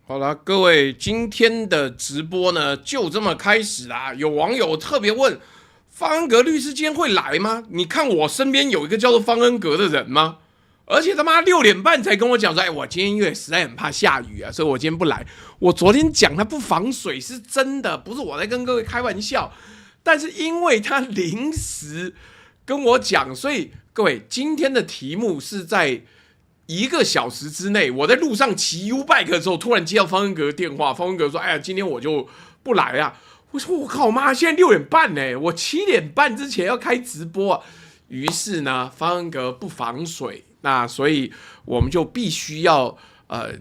好了，各位，今天的直播呢就这么开始啦。有网友特别问，方恩格律师今天会来吗？你看我身边有一个叫做方恩格的人吗？而且他妈6点半才跟我讲说，我今天因为实在很怕下雨啊，所以我今天不来。我昨天讲他不防水是真的，不是我在跟各位开玩笑。但是因为他临时跟我讲，所以各位今天的题目是在1个小时之内，我在路上骑 U-Bike 的时候，突然接到方恩格的电话。方恩格说：“哎呀，今天我就不来啊。”我说：“我靠妈，现在6点半呢，我7点半之前要开直播啊。”于是呢，方恩格不防水，那所以我们就必须要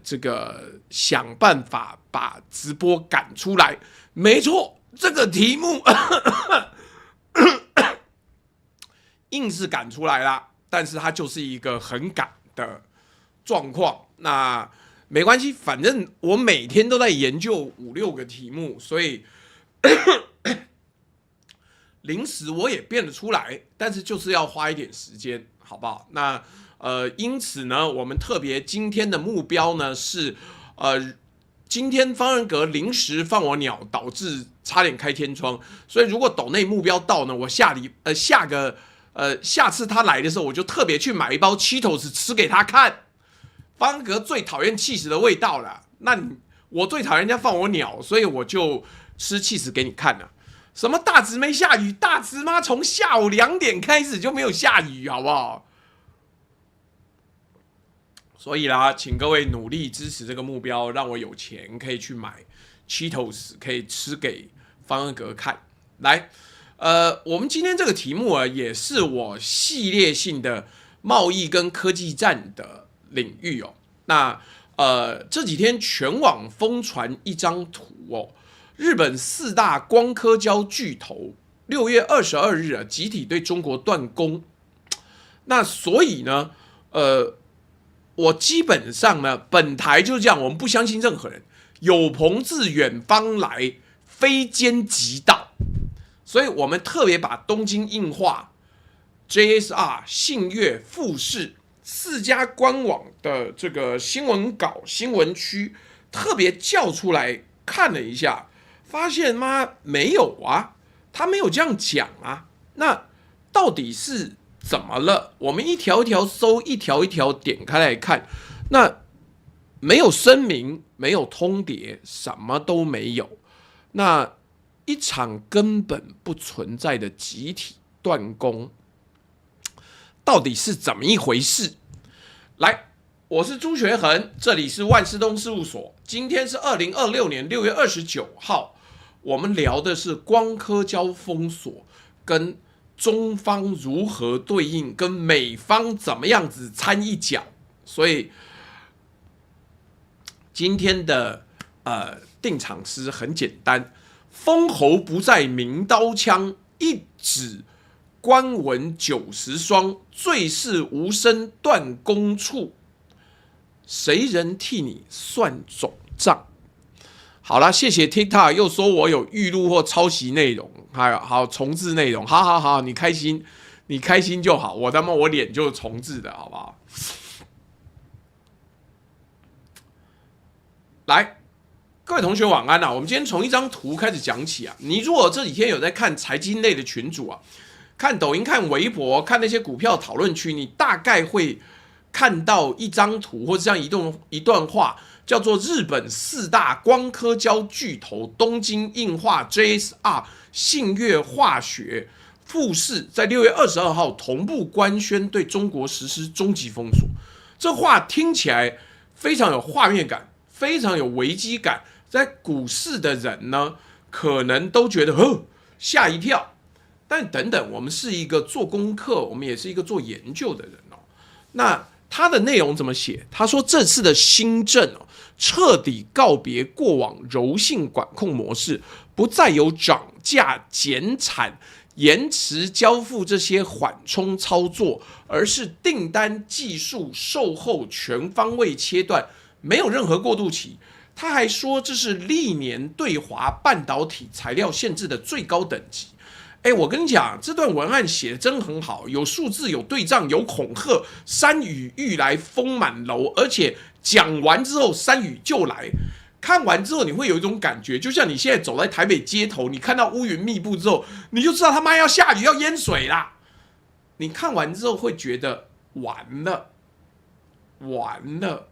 这个想办法把直播赶出来。没错，这个题目硬是赶出来了，但是它就是一个很赶的状况。那没关系，反正我每天都在研究5-6个题目，所以临时我也变得出来，但是就是要花一点时间，好不好？那因此呢，我们特别今天的目标呢是今天方恩格临时放我鸟，导致差点开天窗，所以如果斗内目标到呢，我下次他来的时候，我就特别去买一包 Cheetos 吃给他看。方恩格最讨厌cheese的味道了，那我最讨厌人家放我鸟，所以我就吃cheese给你看了。什么大直没下雨？大直妈从下午2点开始就没有下雨，好不好？所以啦，请各位努力支持这个目标，让我有钱可以去买 Cheetos， 可以吃给方恩格看。来，我们今天这个题目也是我系列性的贸易跟科技战的领域哦。那这几天全网疯传一张图哦，日本4大光刻胶巨头6月22日集体对中国断供。那所以呢，我基本上呢，本台就是这样，我们不相信任何人，有朋自远方来，非奸即盗。所以我们特别把东京印化、JSR、信越、富士4家官网的这个新闻稿、新闻区特别叫出来看了一下，发现妈没有啊，他没有这样讲啊。那到底是怎么了？我们一条一条搜，一条一条点开来看，那没有声明，没有通牒，什么都没有。那一场根本不存在的集体断供，到底是怎么一回事？来，我是朱学恒，这里是万事东事务所。今天是2026年6月29号，我们聊的是光刻胶封锁跟中方如何对应，跟美方怎么样子掺一脚。所以今天的定场诗很简单。封侯不在明刀枪，一纸官文90双，最是无声断供处，谁人替你算总账？好了，谢谢 TikTok 又说我有预录或抄袭内容，好重置内容，好，你开心就好，我脸就是重置的，好不好？来。各位同学晚安啊！我们今天从一张图开始讲起啊。你如果这几天有在看财经类的群组啊，看抖音、看微博、看那些股票讨论区，你大概会看到一张图或者这样一段话，叫做日本4大光刻胶巨头东京印化、JSR、信越化学、富士在6月22号同步官宣对中国实施终极封锁。这话听起来非常有画面感，非常有危机感。在股市的人呢，可能都觉得吓一跳，但等等，我们是一个做功课，我们也是一个做研究的人哦。那他的内容怎么写？他说这次的新政彻底告别过往柔性管控模式，不再有涨价、减产、延迟交付这些缓冲操作，而是订单、技术、售后全方位切断，没有任何过渡期。他还说这是历年对华半导体材料限制的最高等级。我跟你讲，这段文案写的真很好，有数字，有对仗，有恐吓，山雨欲来风满楼，而且讲完之后山雨就来。看完之后你会有一种感觉，就像你现在走在台北街头，你看到乌云密布之后，你就知道他妈要下雨要淹水啦。你看完之后会觉得完了，完了。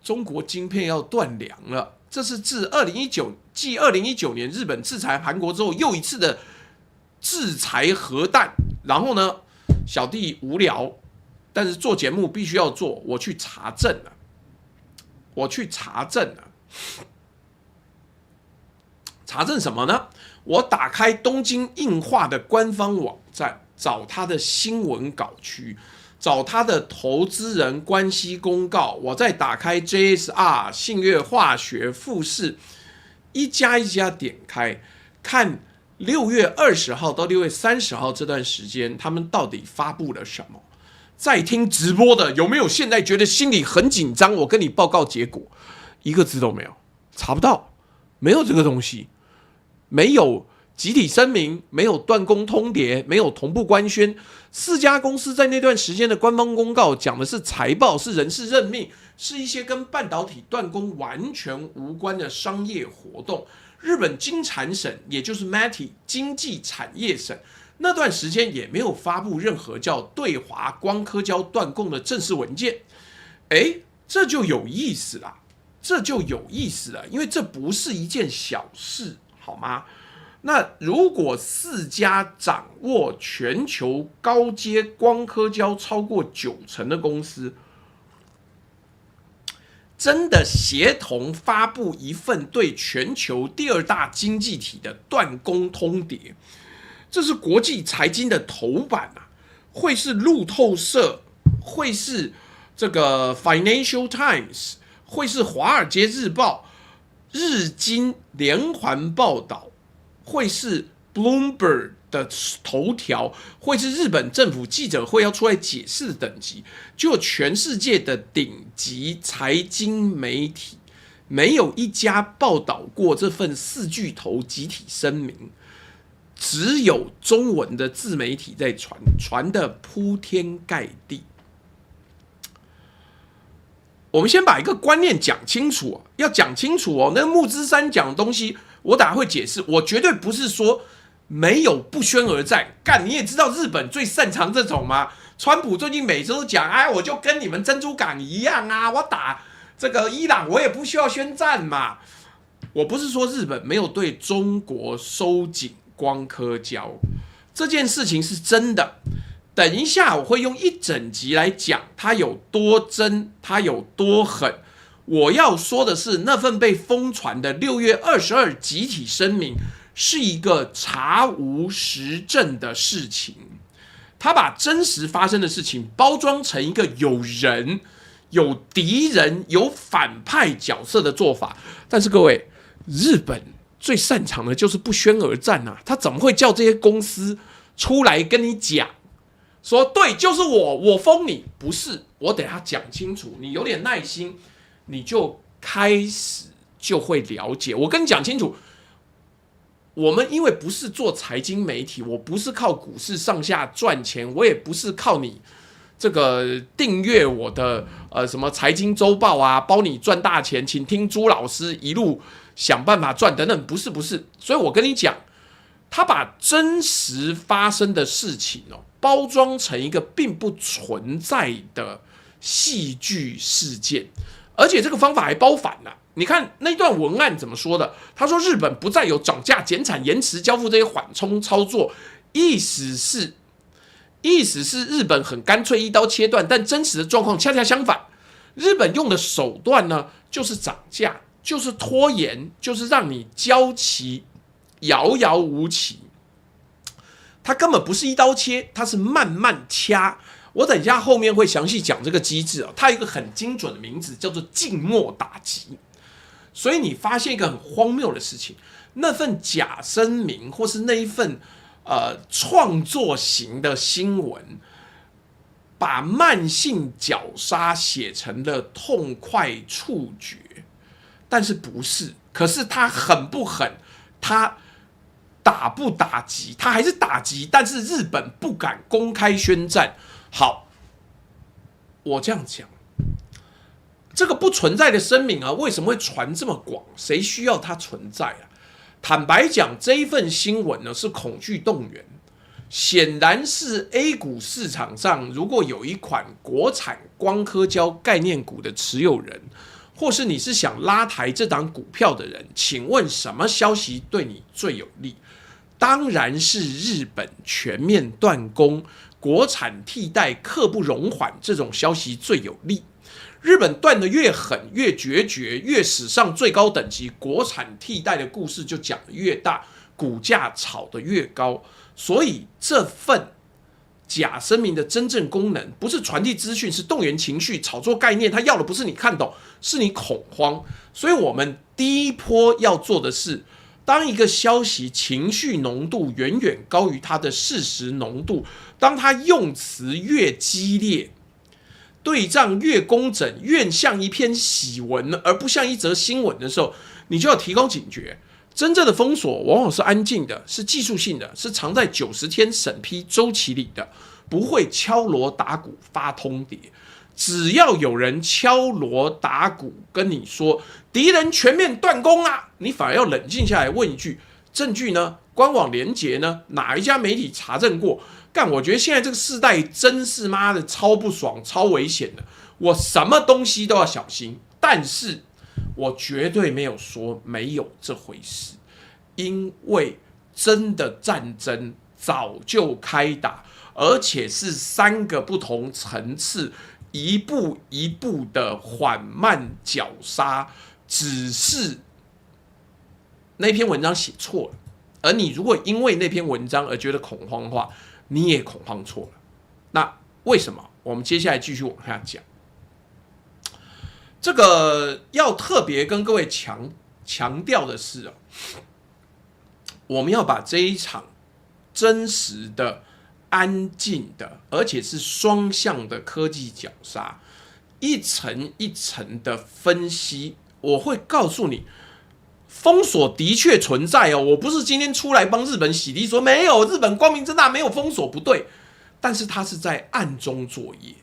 中国晶片要断粮了，这是继2019年日本制裁韩国之后又一次的制裁核弹。然后呢，小弟无聊，但是做节目必须要做，我去查证了。查证什么呢？我打开东京映画的官方网站，找他的新闻稿区，找他的投资人关系公告，我再打开 JSR、信越化学、富士，一家一家点开，看6月20号到6月30号这段时间，他们到底发布了什么？在听直播的有没有现在觉得心里很紧张？我跟你报告结果，一个字都没有，查不到，没有这个东西，没有集体声明，没有断供通牒，没有同步官宣。4家公司在那段时间的官方公告讲的是财报，是人事任命，是一些跟半导体断供完全无关的商业活动。日本经产省，也就是 MATI 经济产业省，那段时间也没有发布任何叫对华光刻胶断供的正式文件。这就有意思了，因为这不是一件小事，好吗？那如果4家掌握全球高阶光刻胶超过90%的公司，真的协同发布一份对全球第2大经济体的断供通牒，这是国际财经的头版啊，会是路透社，会是这个 Financial Times， 会是华尔街日报、日经连环报道，会是 Bloomberg 的头条，会是日本政府记者会要出来解释的等级。就全世界的顶级财经媒体，没有一家报道过这份4巨头集体声明，只有中文的自媒体在传的铺天盖地。我们先把一个观念讲清楚，要讲清楚哦。那木之山讲的东西，我等下会解释。我绝对不是说没有不宣而战。干，你也知道日本最擅长这种吗？川普最近每周讲，我就跟你们珍珠港一样啊，我打这个伊朗，我也不需要宣战嘛。我不是说日本没有对中国收紧光刻胶，这件事情是真的。等一下我会用一整集来讲它有多真，它有多狠。我要说的是，那份被疯传的6月22集体声明是一个查无实证的事情，他把真实发生的事情包装成一个有人、有敌人、有反派角色的做法。但是各位，日本最擅长的就是不宣而战啊，他怎么会叫这些公司出来跟你讲说对，就是我封你？不是，我等一下讲清楚，你有点耐心，你就开始就会了解。我跟你讲清楚，我们因为不是做财经媒体，我不是靠股市上下赚钱，我也不是靠你这个订阅我的什么财经周报啊，包你赚大钱，请听朱老师一路想办法赚等等，不是。所以我跟你讲，他把真实发生的事情包装成一个并不存在的戏剧事件，而且这个方法还包反了。你看那段文案怎么说的？他说日本不再有涨价、减产、延迟交付这些缓冲操作，意思是日本很干脆一刀切断，但真实的状况恰恰相反。日本用的手段呢，就是涨价，就是拖延，就是让你交期遥遥无期。它根本不是一刀切，它是慢慢掐。我等一下后面会详细讲这个机制它有一个很精准的名字，叫做静默打击。所以你发现一个很荒谬的事情，那份假声明或是那一份创作型的新闻，把慢性绞杀写成了痛快处决，但是不是？可是他狠不狠？他打不打击？他还是打击，但是日本不敢公开宣战。好，我这样讲，这个不存在的声明啊，为什么会传这么广？谁需要它存在啊？坦白讲，这一份新闻呢是恐惧动员，显然是 A 股市场上如果有一款国产光刻胶概念股的持有人，或是你是想拉抬这档股票的人，请问什么消息对你最有利？当然是日本全面断供、国产替代刻不容缓这种消息最有利。日本断得越狠、越决绝、越史上最高等级，国产替代的故事就讲得越大，股价炒得越高。所以这份假声明的真正功能，不是传递资讯，是动员情绪、炒作概念。他要的不是你看懂，是你恐慌。所以我们第一波要做的是，当一个消息情绪浓度远远高于它的事实浓度，当它用词越激烈，对仗越工整，越像一篇喜文而不像一则新闻的时候，你就要提高警觉。真正的封锁往往是安静的，是技术性的，是藏在90天审批周期里的，不会敲锣打鼓发通牒。只要有人敲锣打鼓跟你说敌人全面断供啊，你反而要冷静下来问一句：证据呢？官网连结呢？哪一家媒体查证过？干，我觉得现在这个世代真是妈的超不爽、超危险的。我什么东西都要小心，但是我绝对没有说没有这回事，因为真的战争早就开打，而且是3个不同层次，一步一步的缓慢绞杀。只是那篇文章写错了，而你如果因为那篇文章而觉得恐慌的话，你也恐慌错了。那为什么？我们接下来继续往下讲。这个要特别跟各位强调的是，我们要把这一场真实的、安静的，而且是双向的科技绞杀，一层一层的分析。我会告诉你，封锁的确存在哦。我不是今天出来帮日本洗地说没有，日本光明正大没有封锁，不对。但是它是在暗中作业，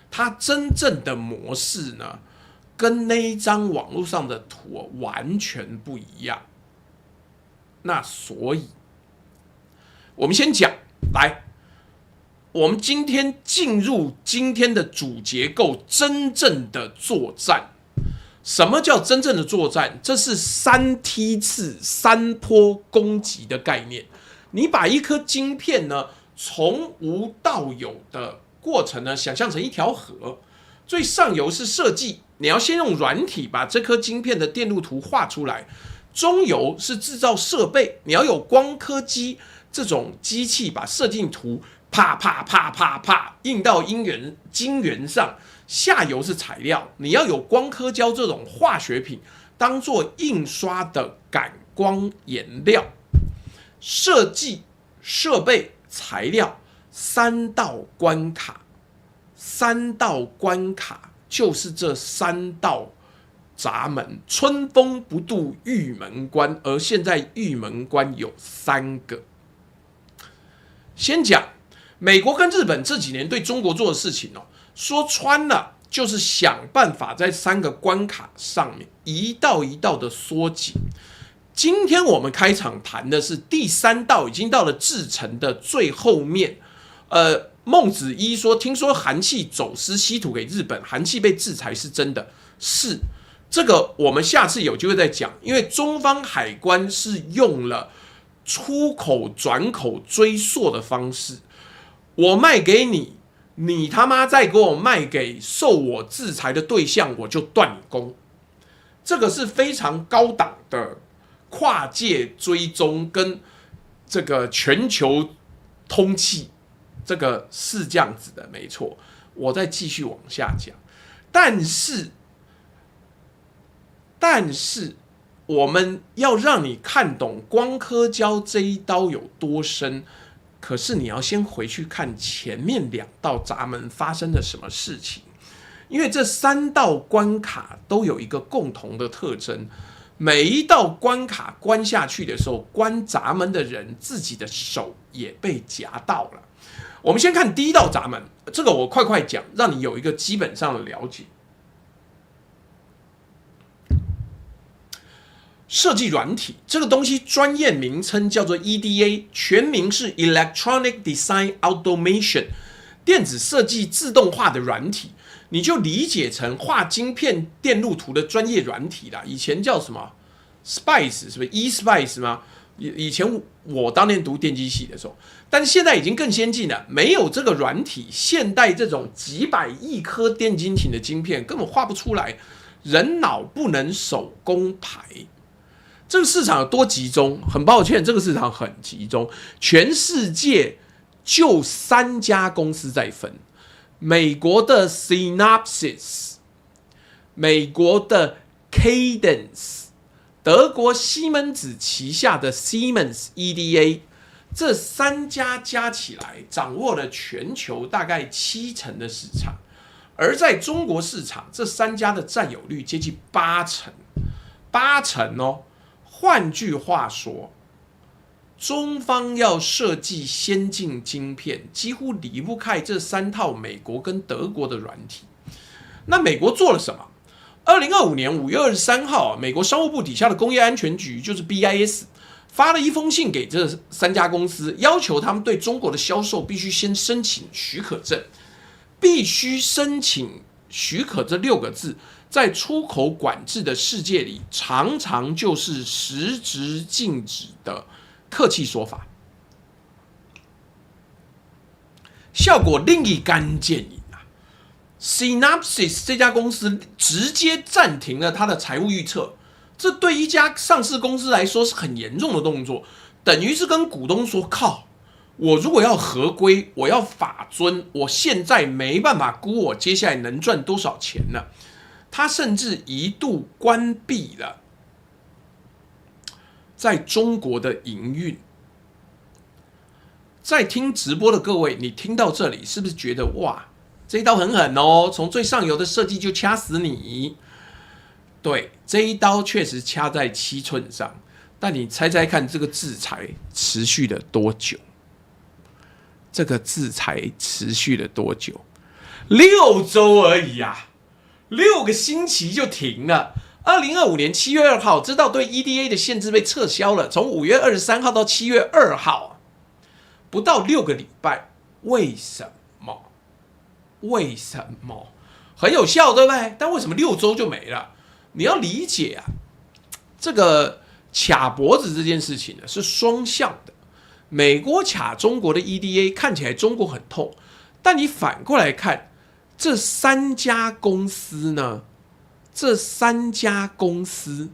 它真正的模式呢，跟那一张网络上的图完全不一样。那所以，我们先讲来，我们今天进入今天的主结构，真正的作战。什么叫真正的作战？这是3梯次、3波攻击的概念。你把一颗晶片呢，从无到有的过程呢，想象成一条河。最上游是设计，你要先用软体把这颗晶片的电路图画出来。中游是制造设备，你要有光刻机这种机器把设计图啪啪啪啪啪印到晶圆上。下游是材料，你要有光刻胶这种化学品当做印刷的感光颜料。设计、设备、材料3道关卡，3道关卡就是这3道闸门，春风不度玉门关，而现在玉门关有3个。先讲美国跟日本这几年对中国做的事情哦，说穿了就是想办法在3个关卡上面一道一道的缩紧。今天我们开场谈的是第3道，已经到了制程的最后面。孟子一说，听说韩气走私稀土给日本，韩气被制裁是真的，是这个我们下次有机会再讲。因为中方海关是用了出口转口追溯的方式，我卖给你，你他妈再给我卖给受我制裁的对象，我就断你供。这个是非常高档的跨界追踪跟这个全球通缉，这个是这样子的，没错。我再继续往下讲，但是我们要让你看懂光刻胶这一刀有多深，可是你要先回去看前面2道闸门发生了什么事情。因为这3道关卡都有一个共同的特征，每一道关卡关下去的时候，关闸门的人自己的手也被夹到了。我们先看第一道闸门，这个我快快讲，让你有一个基本上的了解。设计软体这个东西专业名称叫做 EDA， 全名是 Electronic Design Automation， 电子设计自动化的软体，你就理解成画晶片电路图的专业软体啦。以前叫什么 Spice 是不是 eSpice 吗？以前我当年读电机系的时候，但是现在已经更先进了，没有这个软体，现代这种几百亿颗电晶体的晶片根本画不出来，人脑不能手工排。这个市场有多集中？很抱歉，这个市场很集中，全世界就3家公司在分：美国的 Synopsys， 美国的 Cadence， 德国西门子旗下的 Siemens EDA， 这3家加起来掌握了全球大概70%的市场，而在中国市场，这3家的占有率接近80%哦。换句话说，中方要设计先进晶片，几乎离不开这3套美国跟德国的软体。那美国做了什么？2025年5月23号，美国商务部底下的工业安全局，就是 BIS， 发了一封信给这3家公司，要求他们对中国的销售必须先申请许可证，必须申请许可这6个字。在出口管制的世界里，常常就是实质禁止的客气说法，效果立竿见影啊 ！Synopsys 这家公司直接暂停了它的财务预测，这对一家上市公司来说是很严重的动作，等于是跟股东说：靠，我如果要合规，我要法遵，我现在没办法估我接下来能赚多少钱了。他甚至一度关闭了在中国的营运。在听直播的各位，你听到这里是不是觉得哇，这一刀很狠哦？从最上游的设计就掐死你。对，这一刀确实掐在7寸上，但你猜猜看，这个制裁持续了多久？这个制裁持续了多久？6周而已啊！6个星期就停了。2025年7月2号，这道对 EDA 的限制被撤销了，从5月23号到7月2号，不到6个礼拜。为什么？为什么？很有效，对不对？但为什么6周就没了？你要理解啊，这个卡脖子这件事情呢是双向的。美国卡中国的 EDA 看起来中国很痛，但你反过来看。这3家公司呢？这3家公司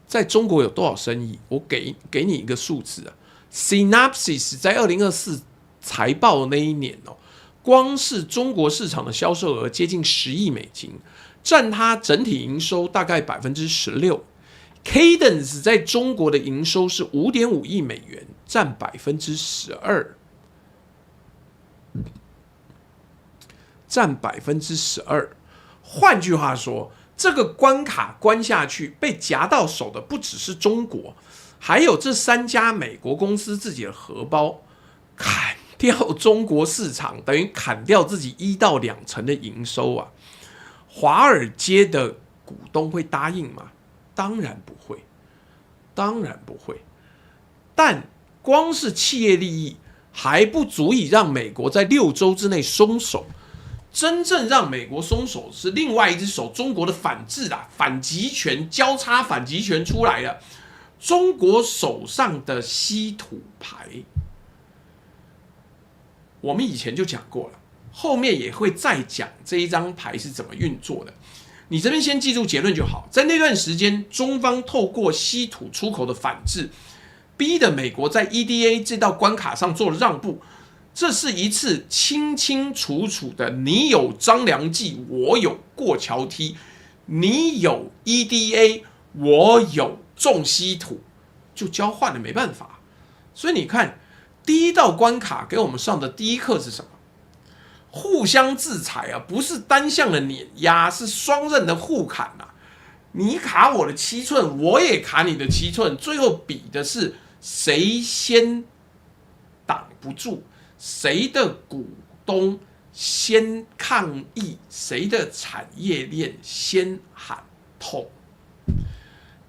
在中国有多少生意？我给你一个数字啊 ，Synopsys 在2024财报那一年哦，光是中国市场的销售额接近10亿美金，占它整体营收大概16%。Cadence 在中国的营收是5.5亿美元，占12%。占12%。换句话说，这个关卡关下去，被夹到手的不只是中国，还有这3家美国公司自己的荷包。砍掉中国市场，等于砍掉自己1到2成的营收啊！华尔街的股东会答应吗？当然不会，当然不会。但光是企业利益还不足以让美国在6周之内松手。真正让美国松手是另外一只手，中国的反制啦，反击权交叉反击权出来了。中国手上的稀土牌，我们以前就讲过了，后面也会再讲这一张牌是怎么运作的。你这边先记住结论就好。在那段时间，中方透过稀土出口的反制，逼得美国在 EDA 这道关卡上做了让步。这是一次清清楚楚的，你有张良计，我有过桥梯；你有 EDA， 我有重稀土，就交换了，没办法。所以你看，第一道关卡给我们上的第一课是什么？互相制裁啊，不是单向的碾压，是双刃的互砍啊！你卡我的7寸，我也卡你的7寸，最后比的是谁先挡不住。谁的股东先抗议，谁的产业链先喊痛。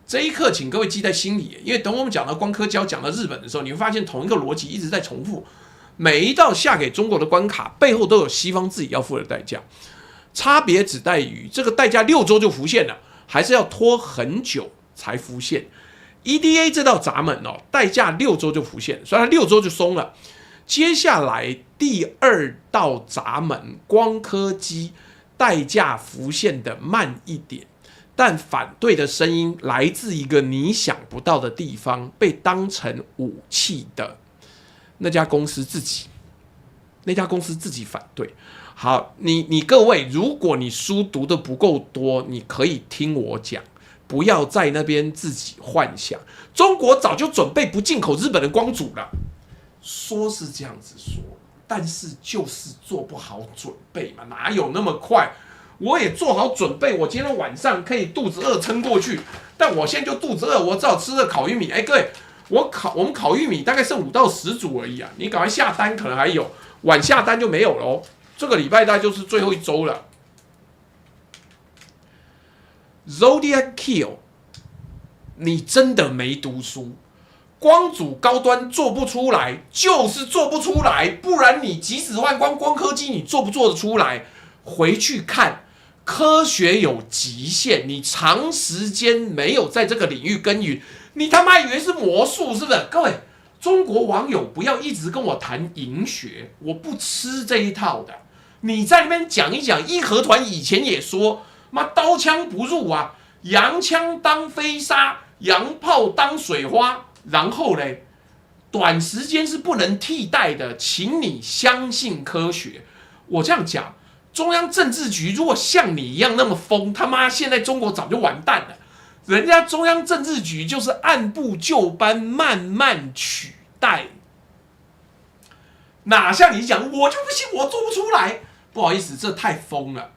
这一刻，请各位记在心里，因为等我们讲到光刻胶、讲到日本的时候，你会发现同一个逻辑一直在重复。每一道下给中国的关卡背后都有西方自己要付的代价，差别只在于这个代价6周就浮现了，还是要拖很久才浮现。EDA 这道闸门代价6周就浮现，所以它6周就松了。接下来第2道闸门光刻机代价浮现的慢一点，但反对的声音来自一个你想不到的地方，被当成武器的那家公司自己反对。好，你各位，如果你书读的不够多，你可以听我讲，不要在那边自己幻想。中国早就准备不进口日本的光阻了，说是这样子说，但是就是做不好准备嘛，哪有那么快？我也做好准备，我今天晚上可以肚子饿撑过去，但我现在就肚子饿，我只好吃了烤玉米。各位，我们烤玉米大概剩5到10组而已啊，你赶快下单，可能还有，晚下单就没有了哦。这个礼拜大概就是最后1周了。Zodiac Kill， 你真的没读书，光阻高端做不出来，就是做不出来，不然你几十万光刻机你做不做得出来？回去看，科学有极限，你长时间没有在这个领域耕耘，你他妈以为是魔术是不是？各位中国网友不要一直跟我谈营学，我不吃这一套的。你在那边讲一讲，义和团以前也说，妈刀枪不入啊，洋枪当飞沙，洋炮当水花，然后嘞，短时间是不能替代的，请你相信科学。我这样讲，中央政治局如果像你一样那么疯，他妈现在中国早就完蛋了。人家中央政治局就是按部就班，慢慢取代。哪像你讲，我就不信我做不出来。不好意思，这太疯了，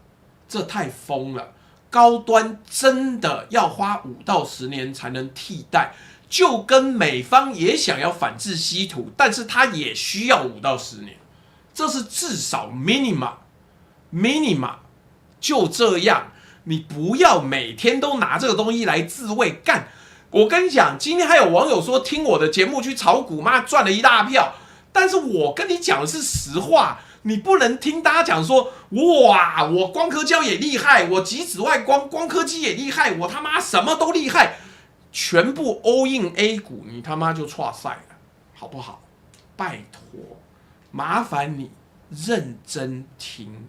这太疯了。高端真的要花5到10年才能替代，就跟美方也想要反制稀土，但是它也需要5到10年，这是至少 minima， 就这样。你不要每天都拿这个东西来自慰干。我跟你讲，今天还有网友说听我的节目去炒股，妈赚了一大票。但是我跟你讲的是实话，你不能听大家讲说，哇，我光刻胶也厉害，我极紫外光刻机也厉害，我他妈什么都厉害，全部 all in A 股，你他妈就挫赛了，好不好？拜托，麻烦你认真听。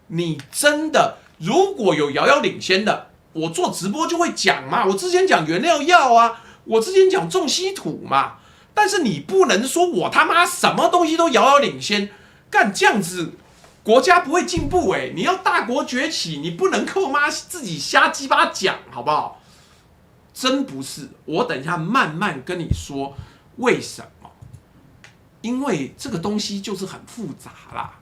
你真的如果有遥遥领先的，我做直播就会讲嘛。我之前讲原料药啊，我之前讲重稀土嘛。但是你不能说我他妈什么东西都遥遥领先，干这样子，国家不会进步你要大国崛起，你不能够妈自己瞎鸡巴讲，好不好？真不是，我等一下慢慢跟你说为什么。因为这个东西就是很复杂啦，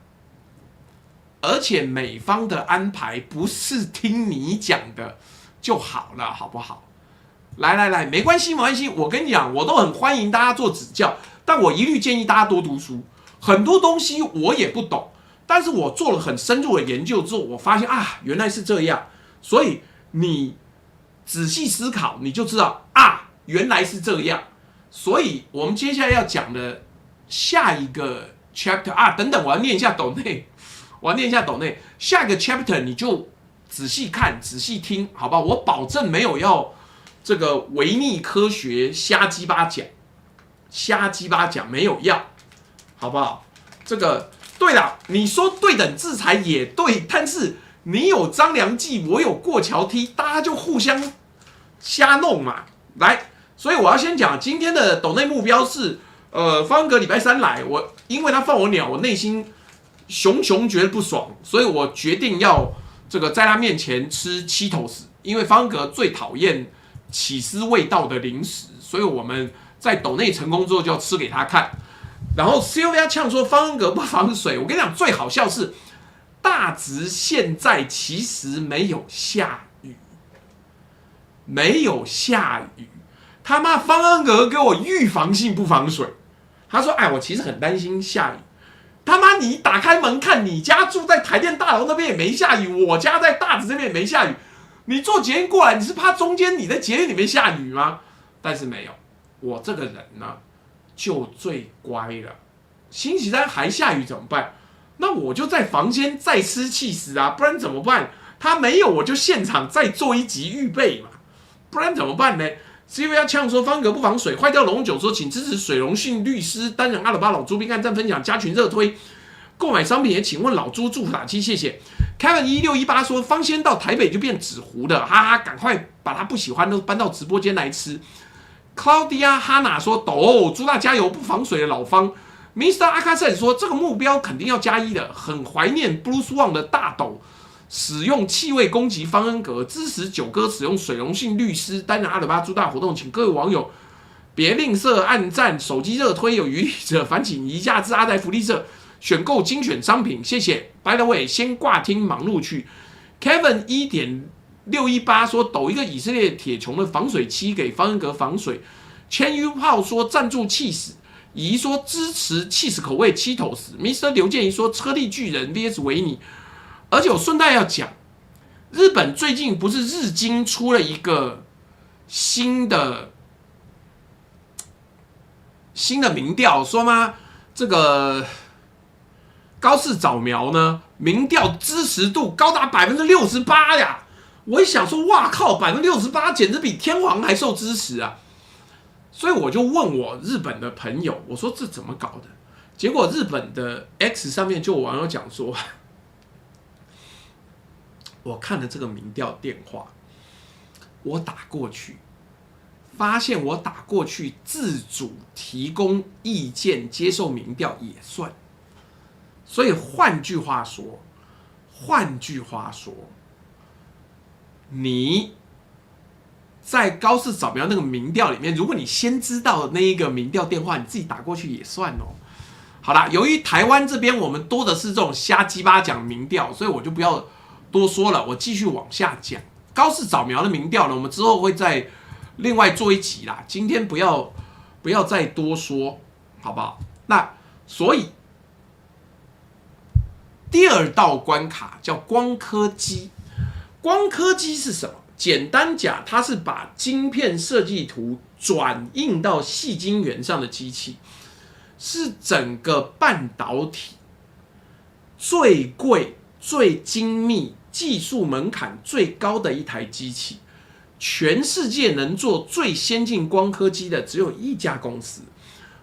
而且美方的安排不是听你讲的就好了，好不好？来，没关系，我跟你讲，我都很欢迎大家做指教，但我一律建议大家多读书。很多东西我也不懂，但是我做了很深入的研究之后，我发现啊，原来是这样。所以你仔细思考，你就知道啊，原来是这样。所以我们接下来要讲的下一个 chapter 啊，等等，我要念一下斗内，下一个 chapter 你就仔细看、仔细听，好吧？我保证没有要这个违逆科学瞎鸡巴讲没有要，好不好？这个对了，你说对等制裁也对，但是你有张良计，我有过桥梯，大家就互相瞎弄嘛。来，所以我要先讲今天的斗内目标是，方格礼拜3来，因为他放我鸟，我内心熊觉得不爽，所以我决定要这个在他面前吃Cheetos，因为方格最讨厌起司味道的零食，所以我们在斗内成功之后就要吃给他看。然后 Sylvia 呛说方恩格不防水，我跟你讲最好笑是大直现在其实没有下雨，他妈方恩格给我预防性不防水，他说哎我其实很担心下雨，他妈你打开门看，你家住在台电大楼那边也没下雨，我家在大直这边也没下雨。你坐捷运过来，你是怕中间你在捷运里面下雨吗？但是没有，我这个人呢就最乖了。星期三还下雨怎么办？那我就在房间再吃气死啊，不然怎么办？他没有，我就现场再做一集预备嘛，不然怎么办呢？是因为要呛说方格不防水，坏掉龙酒说请支持水溶性律师担任阿尔巴老猪并按赞分享加群热推。购买商品也请问老朱助打气，谢谢。Kevin1618 说方仙到台北就变纸糊的，哈哈，赶快把他不喜欢都搬到直播间来吃。Claudia Hanna 说抖，朱大加油，不防水的老方。Mr. 阿卡塞说这个目标肯定要加一的，很怀念 Bruce Wang 的大斗，使用气味攻击方恩格，支持九哥使用水溶性律师担任阿尔巴朱大活动，请各位网友别吝啬按赞，手机热推，有余力者烦请移驾至阿呆福利社。选购精选商品，谢谢。By the way， 先挂听忙碌去。Kevin 1.618 说抖一个以色列铁穹的防水漆给方恩格防水。千 U 炮说赞助气死，怡说支持气死口味Cheetos。Mr. 刘建怡说车力巨人 VS 维尼。而且我顺带要讲，日本最近不是日经出了一个新的民调，说吗？这个高市早苗呢，民调支持度高达68%呀！我一想说，哇靠，68%简直比天皇还受支持啊！所以我就问我日本的朋友，我说这怎么搞的？结果日本的 X 上面就有网友讲说，我看了这个民调电话，我打过去，发现我打过去自主提供意见、接受民调也算。所以换句话说，你在高市早苗那个民调里面，如果你先知道那一个民调电话，你自己打过去也算哦。好啦，由于台湾这边我们多的是这种瞎鸡巴讲民调，所以我就不要多说了，我继续往下讲。高市早苗的民调呢，我们之后会再另外做一集啦，今天不要再多说，好不好？那所以第二道关卡叫光刻机。光刻机是什么？简单讲，它是把晶片设计图转印到矽晶圆上的机器，是整个半导体最贵、最精密、技术门槛最高的一台机器。全世界能做最先进光刻机的只有一家公司，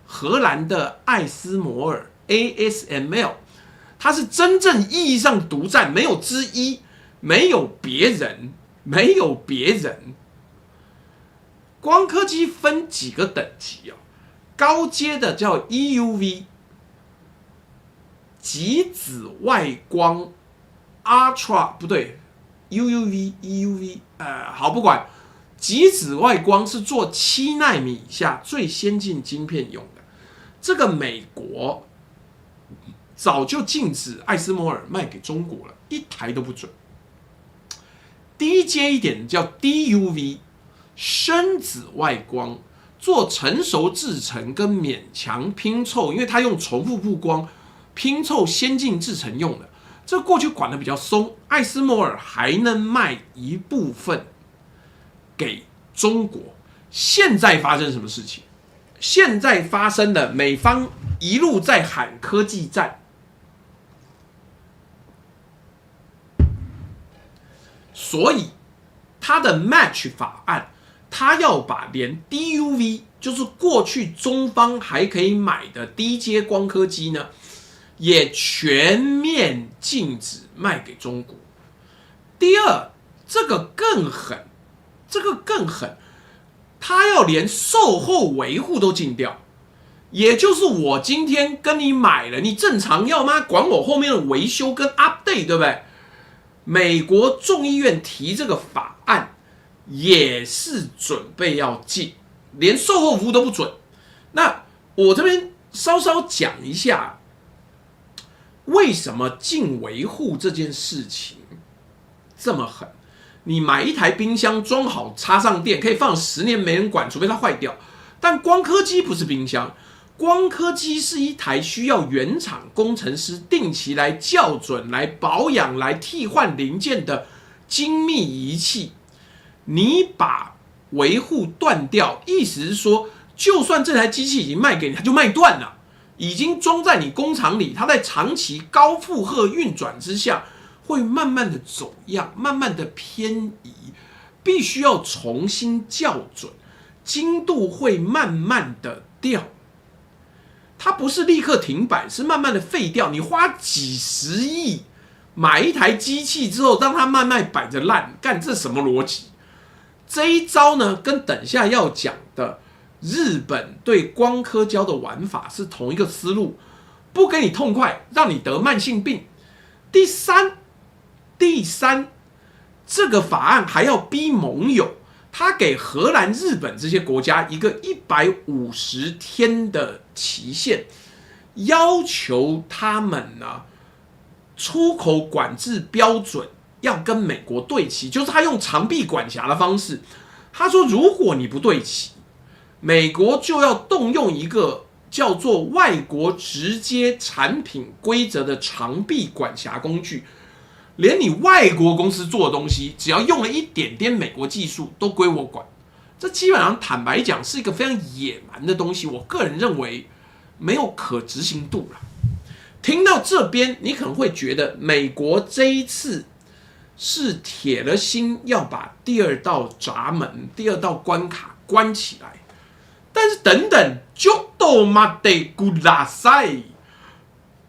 荷兰的艾斯摩尔 ASML。它是真正意义上独占，没有之一，没有别人。光刻机分几个等级哦，高阶的叫 EUV 极紫外光 Ultra 不对 EUV 好不管，极紫外光是做7奈米以下最先进晶片用的，这个美国早就禁止艾斯摩尔卖给中国了，一台都不准。低阶一点叫 DUV 深紫外光，做成熟制程跟勉强拼凑，因为它用重复曝光拼凑先进制程用的，这过去管的比较松。艾斯摩尔还能卖一部分给中国。现在发生什么事情？现在发生的美方一路在喊科技战。所以，他的 Match 法案，他要把连 DUV， 就是过去中方还可以买的低阶光刻机呢，也全面禁止卖给中国。第二，这个更狠，他要连售后维护都禁掉。也就是我今天跟你买了，你正常要吗？管我后面的维修跟 update， 对不对？美国众议院提这个法案，也是准备要禁，连售后服务都不准。那我这边稍稍讲一下，为什么禁维护这件事情这么狠？你买一台冰箱装好，插上电，可以放10年没人管，除非它坏掉。但光刻机不是冰箱，光刻机是一台需要原厂工程师定期来校准、来保养、来替换零件的精密仪器。你把维护断掉，意思是说，就算这台机器已经卖给你，它就卖断了，已经装在你工厂里，它在长期高负荷运转之下，会慢慢的走样，慢慢的偏移，必须要重新校准，精度会慢慢的掉。它不是立刻停摆，是慢慢的废掉。你花几十亿买一台机器之后，让它慢慢摆着烂，干这什么逻辑？这一招呢，跟等下要讲的日本对光刻胶的玩法是同一个思路，不给你痛快，让你得慢性病。第三，这个法案还要逼盟友，他给荷兰、日本这些国家一个150天的期限，要求他们呢出口管制标准要跟美国对齐，就是他用长臂管辖的方式。他说，如果你不对齐，美国就要动用一个叫做外国直接产品规则的长臂管辖工具。连你外国公司做的东西，只要用了一点点美国技术，都归我管。这基本上坦白讲是一个非常野蛮的东西，我个人认为没有可执行度了。听到这边，你可能会觉得美国这一次是铁了心要把第二道闸门、第二道关卡关起来。但是等等，就都嘛得古拉塞，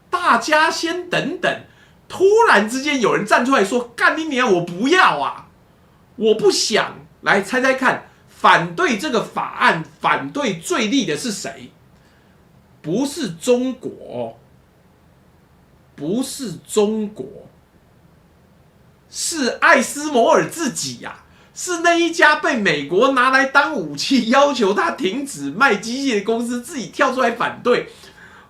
大家先等等。突然之间有人站出来说：“干你娘！我不要啊，我不想。”来猜猜看，反对这个法案、反对最厉的是谁？不是中国，不是中国，是艾斯摩尔自己呀、是那一家被美国拿来当武器，要求他停止卖机器的公司自己跳出来反对。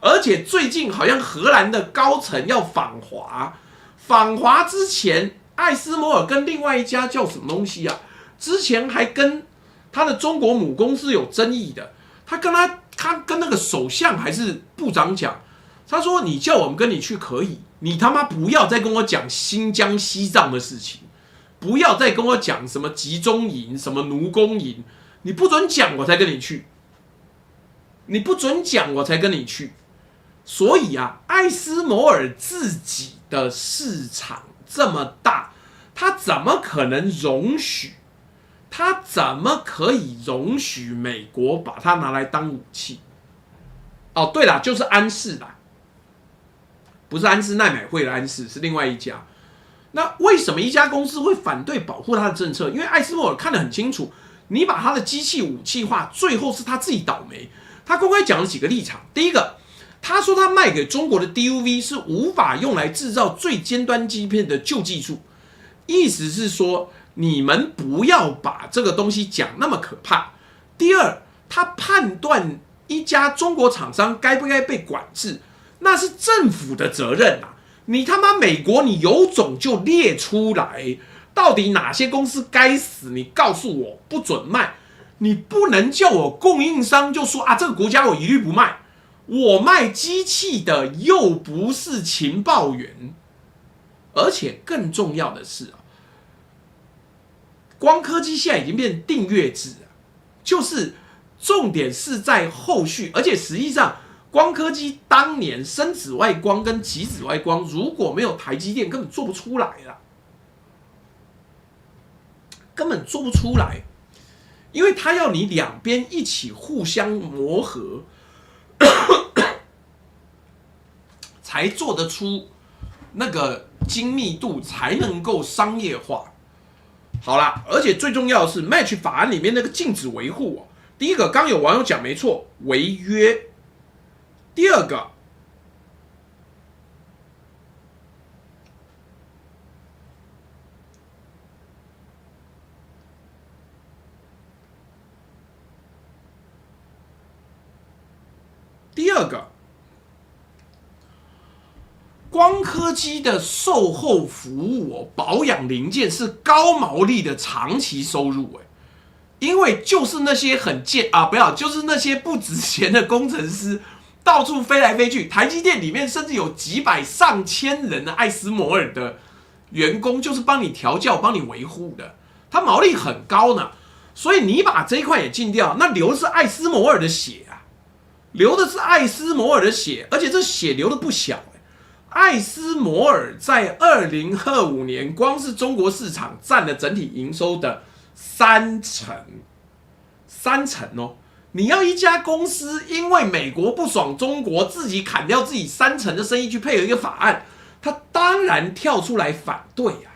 而且最近好像荷兰的高层要访华，访华之前，艾斯摩尔跟另外一家叫什么东西啊？之前还跟他的中国母公司有争议的，他跟那个首相还是部长讲，他说你叫我们跟你去可以，你他妈不要再跟我讲新疆西藏的事情，不要再跟我讲什么集中营、什么奴工营，你不准讲我才跟你去，你不准讲我才跟你去。所以啊，艾斯摩尔自己的市场这么大，他怎么可能容许？他怎么可以容许美国把它拿来当武器？哦，对了，就是安氏啦，不是安氏奈美惠的安氏，是另外一家。那为什么一家公司会反对保护它的政策？因为艾斯摩尔看得很清楚，你把他的机器武器化，最后是他自己倒霉。他公开讲了几个立场，第一个。他说他卖给中国的 DUV 是无法用来制造最尖端晶片的旧技术，意思是说你们不要把这个东西讲那么可怕。第二，他判断一家中国厂商该不该被管制，那是政府的责任啊！你他妈美国，你有种就列出来，到底哪些公司该死，你告诉我不准卖，你不能叫我供应商就说啊这个国家我一律不卖。我卖机器的又不是情报员，而且更重要的是光刻机现在已经变订阅制了，就是重点是在后续，而且实际上光刻机当年深紫外光跟极紫外光如果没有台积电根本做不出来了，根本做不出来，因为它要你两边一起互相磨合。才做得出那个精密度，才能够商业化。好啦，而且最重要的是 ，Match 法案里面那个禁止维护第一个，刚有网友讲没错，违约；第二个，光刻机的售后服务保养零件是高毛利的长期收入因为就是那些就是那些不值钱的工程师，到处飞来飞去。台积电里面甚至有几百上千人的艾斯摩尔的员工，就是帮你调教、帮你维护的，它毛利很高呢。所以你把这一块也禁掉，那流的是艾斯摩尔的血啊，流的是艾斯摩尔的血，而且这血流的不小。艾斯摩尔在2025年光是中国市场占了整体营收的30%，哦！你要一家公司因为美国不爽中国，自己砍掉自己30%的生意去配合一个法案，他当然跳出来反对啊！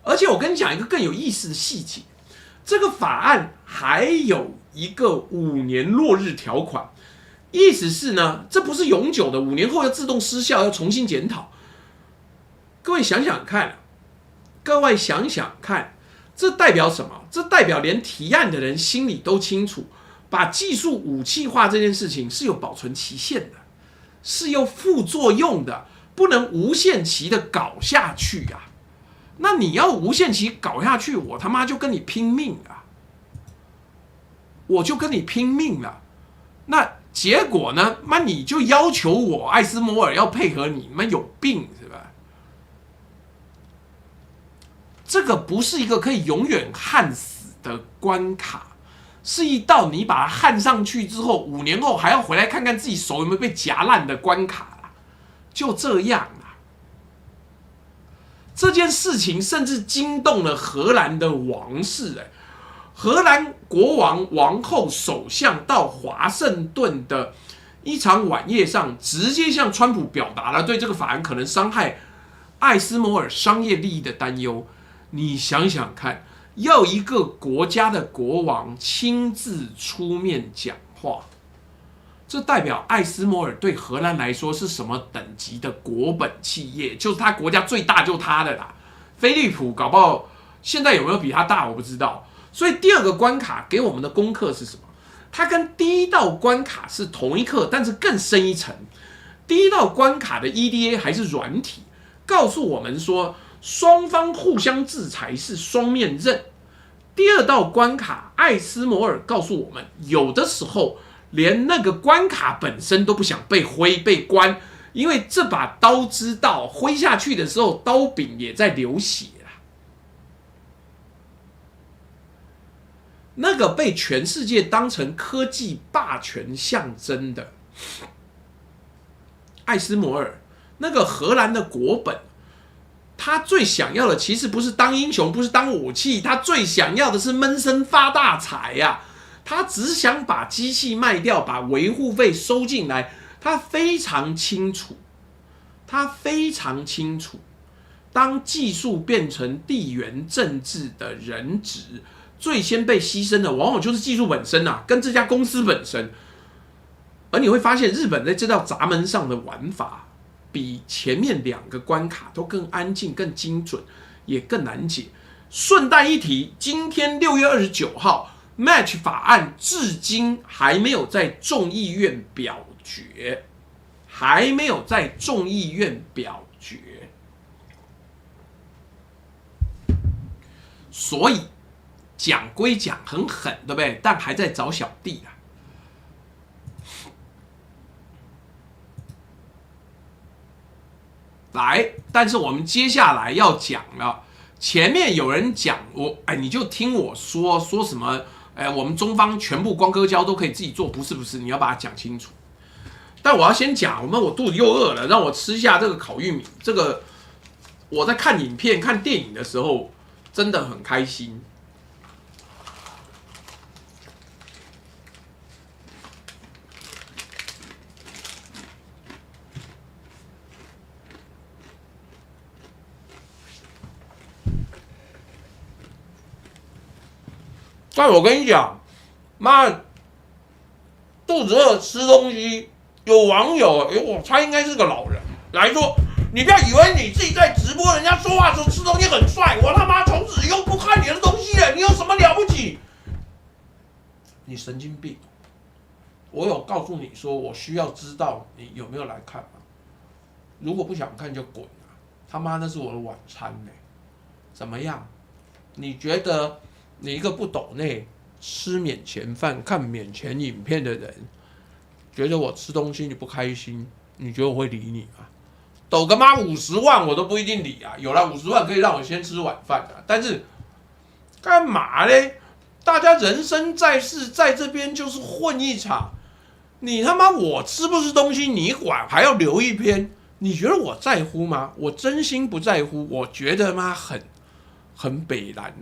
而且我跟你讲一个更有意思的细节，这个法案还有一个5年落日条款。意思是呢，这不是永久的，5年后要自动失效，要重新检讨。各位想想看，这代表什么？这代表连提案的人心里都清楚，把技术武器化这件事情是有保存期限的，是有副作用的，不能无限期的搞下去啊！那你要无限期搞下去，我他妈就跟你拼命啊！那结果呢？你就要求我艾斯摩尔要配合你，有病是吧？这个不是一个可以永远焊死的关卡，是一道你把它焊上去之后，5年后还要回来看看自己手有没有被夹烂的关卡啦。就这样啦。这件事情甚至惊动了荷兰的王室，荷兰国王、王后、首相到华盛顿的一场晚宴上，直接向川普表达了对这个法案可能伤害艾斯摩尔商业利益的担忧。你想想看，要一个国家的国王亲自出面讲话，这代表艾斯摩尔对荷兰来说是什么等级的国本企业？就是他国家最大，就他的啦。飞利浦搞不好现在有没有比他大，我不知道。所以第二个关卡给我们的功课是什么？它跟第一道关卡是同一课，但是更深一层。第一道关卡的 EDA 还是软体，告诉我们说双方互相制裁是双面刃。第二道关卡，艾斯摩尔告诉我们，有的时候连那个关卡本身都不想被挥被关，因为这把刀知道挥下去的时候，刀柄也在流血。那个被全世界当成科技霸权象征的艾斯摩尔，那个荷兰的国本，他最想要的其实不是当英雄，不是当武器，他最想要的是闷声发大财呀！他只想把机器卖掉，把维护费收进来。他非常清楚，当技术变成地缘政治的人质，最先被牺牲的往往就是技术本身啊，跟这家公司本身。而你会发现，日本在这道闸门上的玩法，比前面2个关卡都更安静、更精准，也更难解。顺带一提，今天6月29号 ，Match 法案至今还没有在众议院表决，所以。讲归讲很狠，对不对？但还在找小弟啊。来，但是我们接下来要讲了。前面有人讲你就听我说什么？我们中方全部光刻胶都可以自己做，不是？你要把它讲清楚。但我要先讲，我肚子又饿了，让我吃下这个烤玉米。这个我在看影片、看电影的时候，真的很开心。但我跟你讲，妈，肚子饿吃东西，有网友，我猜应该是个老人来说，你不要以为你自己在直播，人家说话的时候吃东西很帅，我他妈从此以后不看你的东西了，你有什么了不起？你神经病！我有告诉你说，我需要知道你有没有来看吗？如果不想看就滚啊！他妈那是我的晚餐呢，怎么样？你觉得你一个不抖内吃免钱饭、看免钱影片的人，觉得我吃东西你不开心，你觉得我会理你吗？抖个妈50万我都不一定理啊！有了50万可以让我先吃晚饭啊，但是干嘛嘞？大家人生在世，在这边就是混一场。你他妈我吃不吃东西你管，还要留一篇，你觉得我在乎吗？我真心不在乎，我觉得妈很北蓝。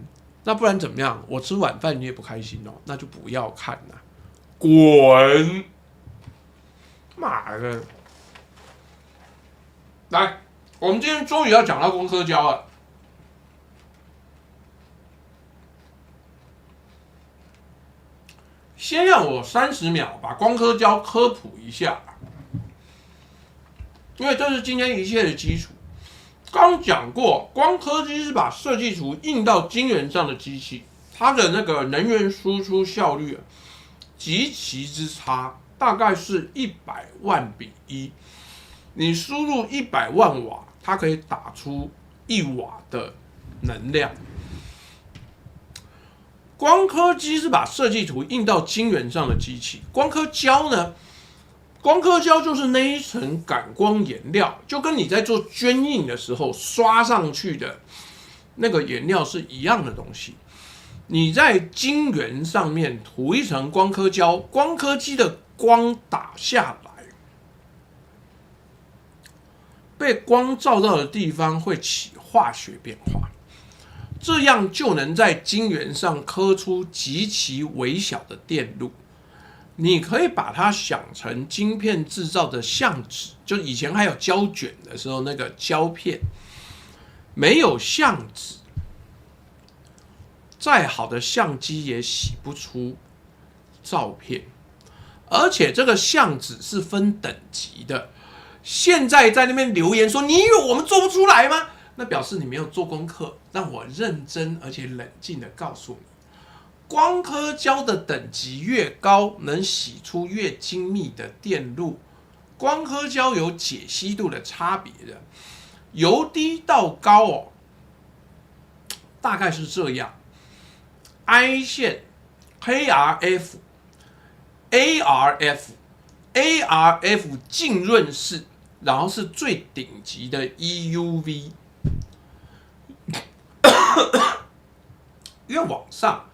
那不然怎么样？我吃晚饭你也不开心哦，那就不要看了，滚！妈的！来，我们今天终于要讲到光刻胶了。先让我30秒把光刻胶科普一下，因为这是今天一切的基础。刚讲过，光刻机是把设计图印到晶圆上的机器，它的那个能源输出效率极其之差，大概是100万比1。你输入100万瓦，它可以打出1瓦的能量。光刻机是把设计图印到晶圆上的机器，光刻胶呢？光刻胶就是那一层感光颜料，就跟你在做捐印的时候刷上去的那个颜料是一样的东西。你在晶圆上面涂一层光刻胶，光刻机的光打下来，被光照到的地方会起化学变化，这样就能在晶圆上刻出极其微小的电路。你可以把它想成晶片制造的相纸，就以前还有胶卷的时候那个胶片，没有相纸，再好的相机也洗不出照片。而且这个相纸是分等级的。现在在那边留言说，你以为我们做不出来吗？那表示你没有做功课。让我认真而且冷静的告诉你，光刻胶的等级越高，能洗出越精密的电路。光刻胶有解析度的差别的，由低到高哦，大概是这样。I 线、KRF、ARF 浸润式，然后是最顶级的 EUV。越往上，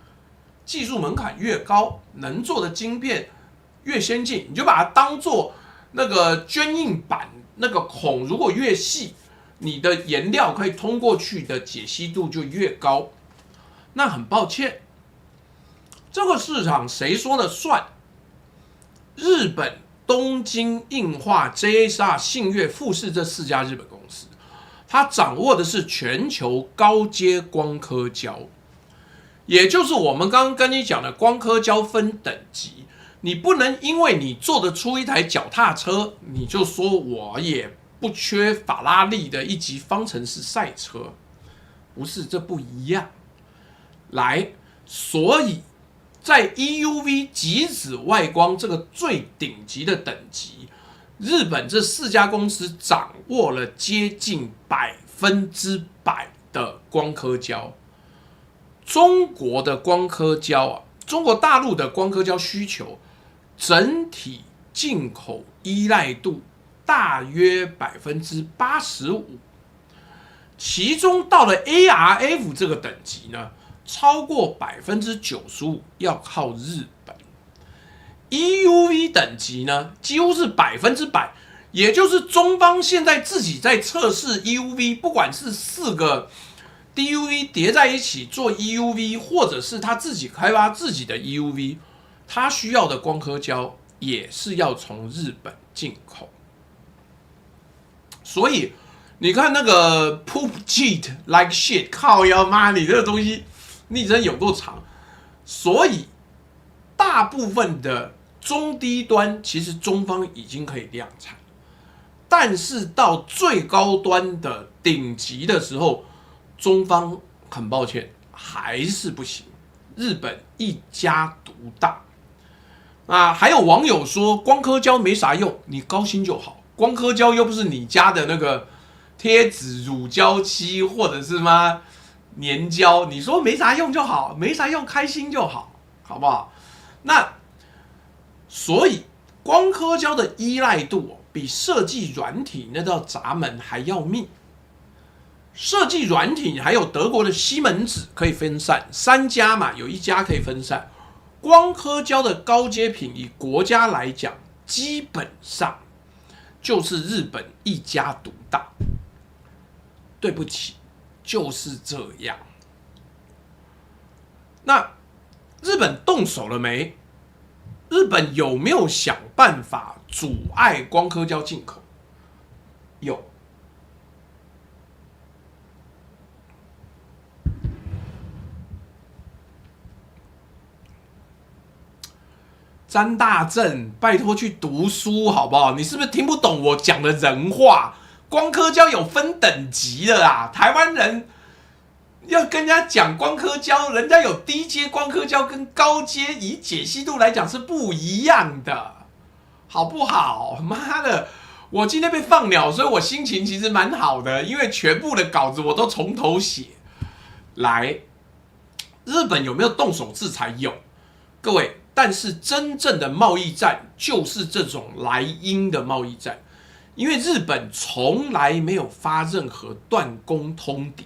技术门槛越高，能做的晶片越先进，你就把它当做那个捐印板，那个孔如果越细，你的颜料可以通过去的解析度就越高。那很抱歉，这个市场谁说了算？日本东京印化、JSR、信越、富士这4家日本公司，它掌握的是全球高阶光刻胶。也就是我们刚刚跟你讲的光刻胶分等级，你不能因为你做得出一台脚踏车，你就说我也不缺法拉利的1级方程式赛车，不是，这不一样。来，所以在 EUV 极紫外光这个最顶级的等级，日本这4家公司掌握了接近100%的光刻胶。中国的光刻胶啊，中国大陆的光刻胶需求整体进口依赖度大约85%，其中到了 ARF 这个等级呢，超过95%要靠日本。EUV 等级呢，几乎是100%，也就是中方现在自己在测试 EUV， 不管是4个DUV 叠在一起做 EUV， 或者是他自己开发自己的 EUV， 他需要的光刻胶也是要从日本进口。所以你看那个 poop cheat like shit， 靠腰妈，你这个东西你真有够长。所以大部分的中低端其实中方已经可以量产，但是到最高端的顶级的时候，中方很抱歉还是不行，日本一家独大。还有网友说光刻胶没啥用，你高兴就好。光刻胶又不是你家的那个贴纸、乳胶漆或者是粘胶，你说没啥用就好，没啥用开心就好。好不好？那所以光刻胶的依赖度比设计软体那道闸门还要密。设计软体还有德国的西门子可以分散，3家嘛，有1家可以分散。光刻胶的高阶品，以国家来讲，基本上就是日本一家独大。对不起，就是这样。那日本动手了没？日本有没有想办法阻碍光刻胶进口？有。詹大正，拜托去读书好不好？你是不是听不懂我讲的人话？光刻胶有分等级的啦，台湾人要跟人家讲光刻胶，人家有低阶光刻胶跟高阶，以解析度来讲是不一样的，好不好？妈的，我今天被放鸟，所以我心情其实蛮好的，因为全部的稿子我都从头写。来，日本有没有动手制裁？有，各位。但是真正的贸易战就是这种莱茵的贸易战，因为日本从来没有发任何断供通牒，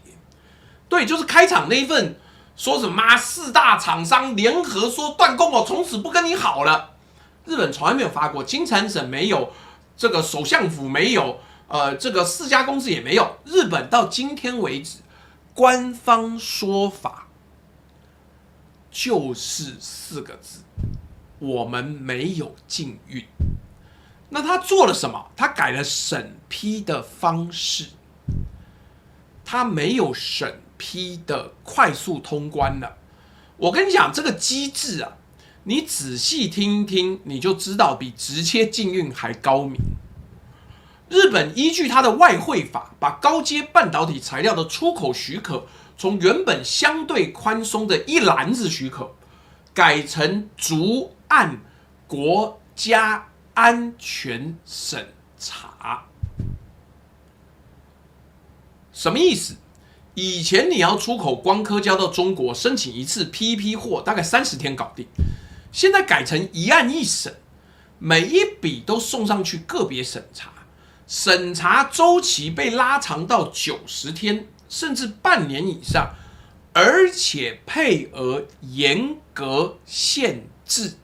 对，就是开场那一份说什么4大厂商联合说断供哦，从此不跟你好了，日本从来没有发过，金产省没有，这个首相府没有，这个4家公司也没有，日本到今天为止，官方说法就是4个字。我们没有禁运，那他做了什么？他改了审批的方式，他没有审批的快速通关了。我跟你讲，这个机制啊，你仔细听一听，你就知道比直接禁运还高明。日本依据它的外汇法，把高阶半导体材料的出口许可，从原本相对宽松的一篮子许可，改成逐按国家安全审查。什么意思？以前你要出口光刻胶到中国，申请一次批一批货，大概30天搞定。现在改成一案一审，每一笔都送上去个别审查，审查周期被拉长到90天，甚至半年以上，而且配额严格限制。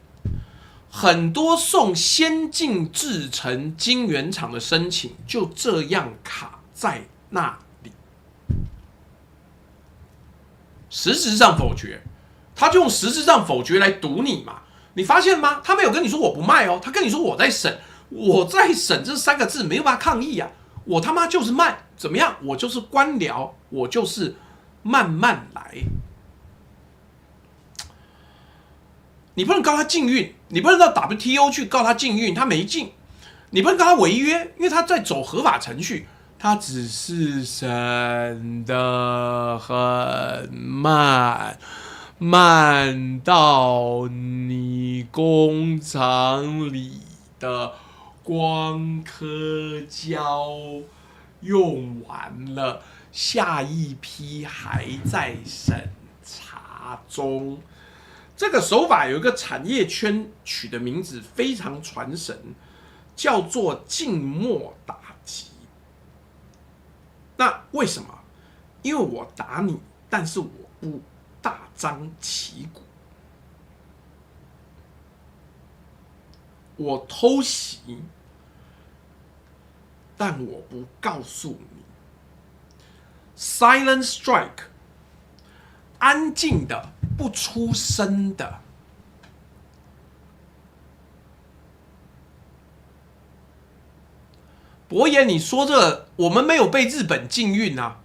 很多送先进制程晶圆厂的申请就这样卡在那里，实质上否决，他就用实质上否决来堵你嘛。你发现吗？他没有跟你说我不卖哦，他跟你说我在审，我在审这3个字没有办法抗议啊，我他妈就是卖，怎么样？我就是官僚，我就是慢慢来。你不能告他禁运，你不能到 WTO 去告他禁运，他没禁；你不能告他违约，因为他在走合法程序，他只是审得很慢，慢到你工厂里的光刻胶用完了，下一批还在审查中。这个手法有一个产业圈取的名字非常传神，叫做静默打击。那为什么？因为我打你，但是我不大张旗鼓，我偷袭，但我不告诉你。Silent strike， 安静的。不出声的，博言，你说这我们没有被日本禁运啊，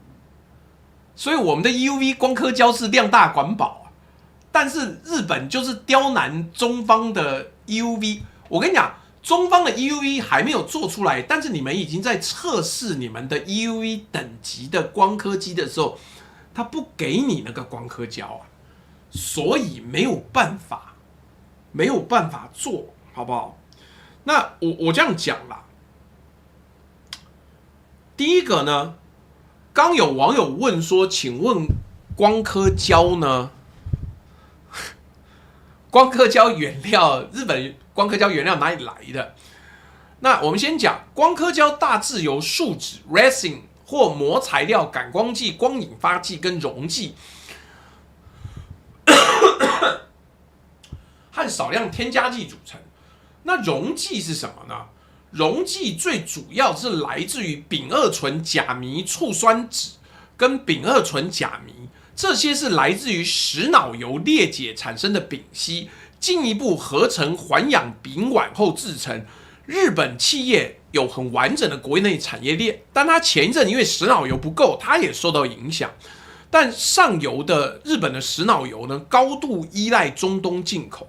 所以我们的 EUV 光刻胶是量大管饱啊，但是日本就是刁难中方的 EUV。我跟你讲，中方的 EUV 还没有做出来，但是你们已经在测试你们的 EUV 等级的光刻机的时候，他不给你那个光刻胶啊。所以没有办法做，好不好？那我这样讲啦。第一个呢，刚有网友问说，请问光刻胶呢？光刻胶原料，日本光刻胶原料哪里来的？那我们先讲光刻胶，大致由树脂 resin 或膜材料、感光剂、光引发剂跟溶剂和少量添加剂组成。那溶剂是什么呢？溶剂最主要是来自于丙二醇甲醚醋酸酯跟丙二醇甲醚，这些是来自于石脑油裂解产生的丙烯，进一步合成环氧丙烷后制成。日本企业有很完整的国内产业链，但它前一阵因为石脑油不够，它也受到影响。但上游的日本的石脑油呢，高度依赖中东进口。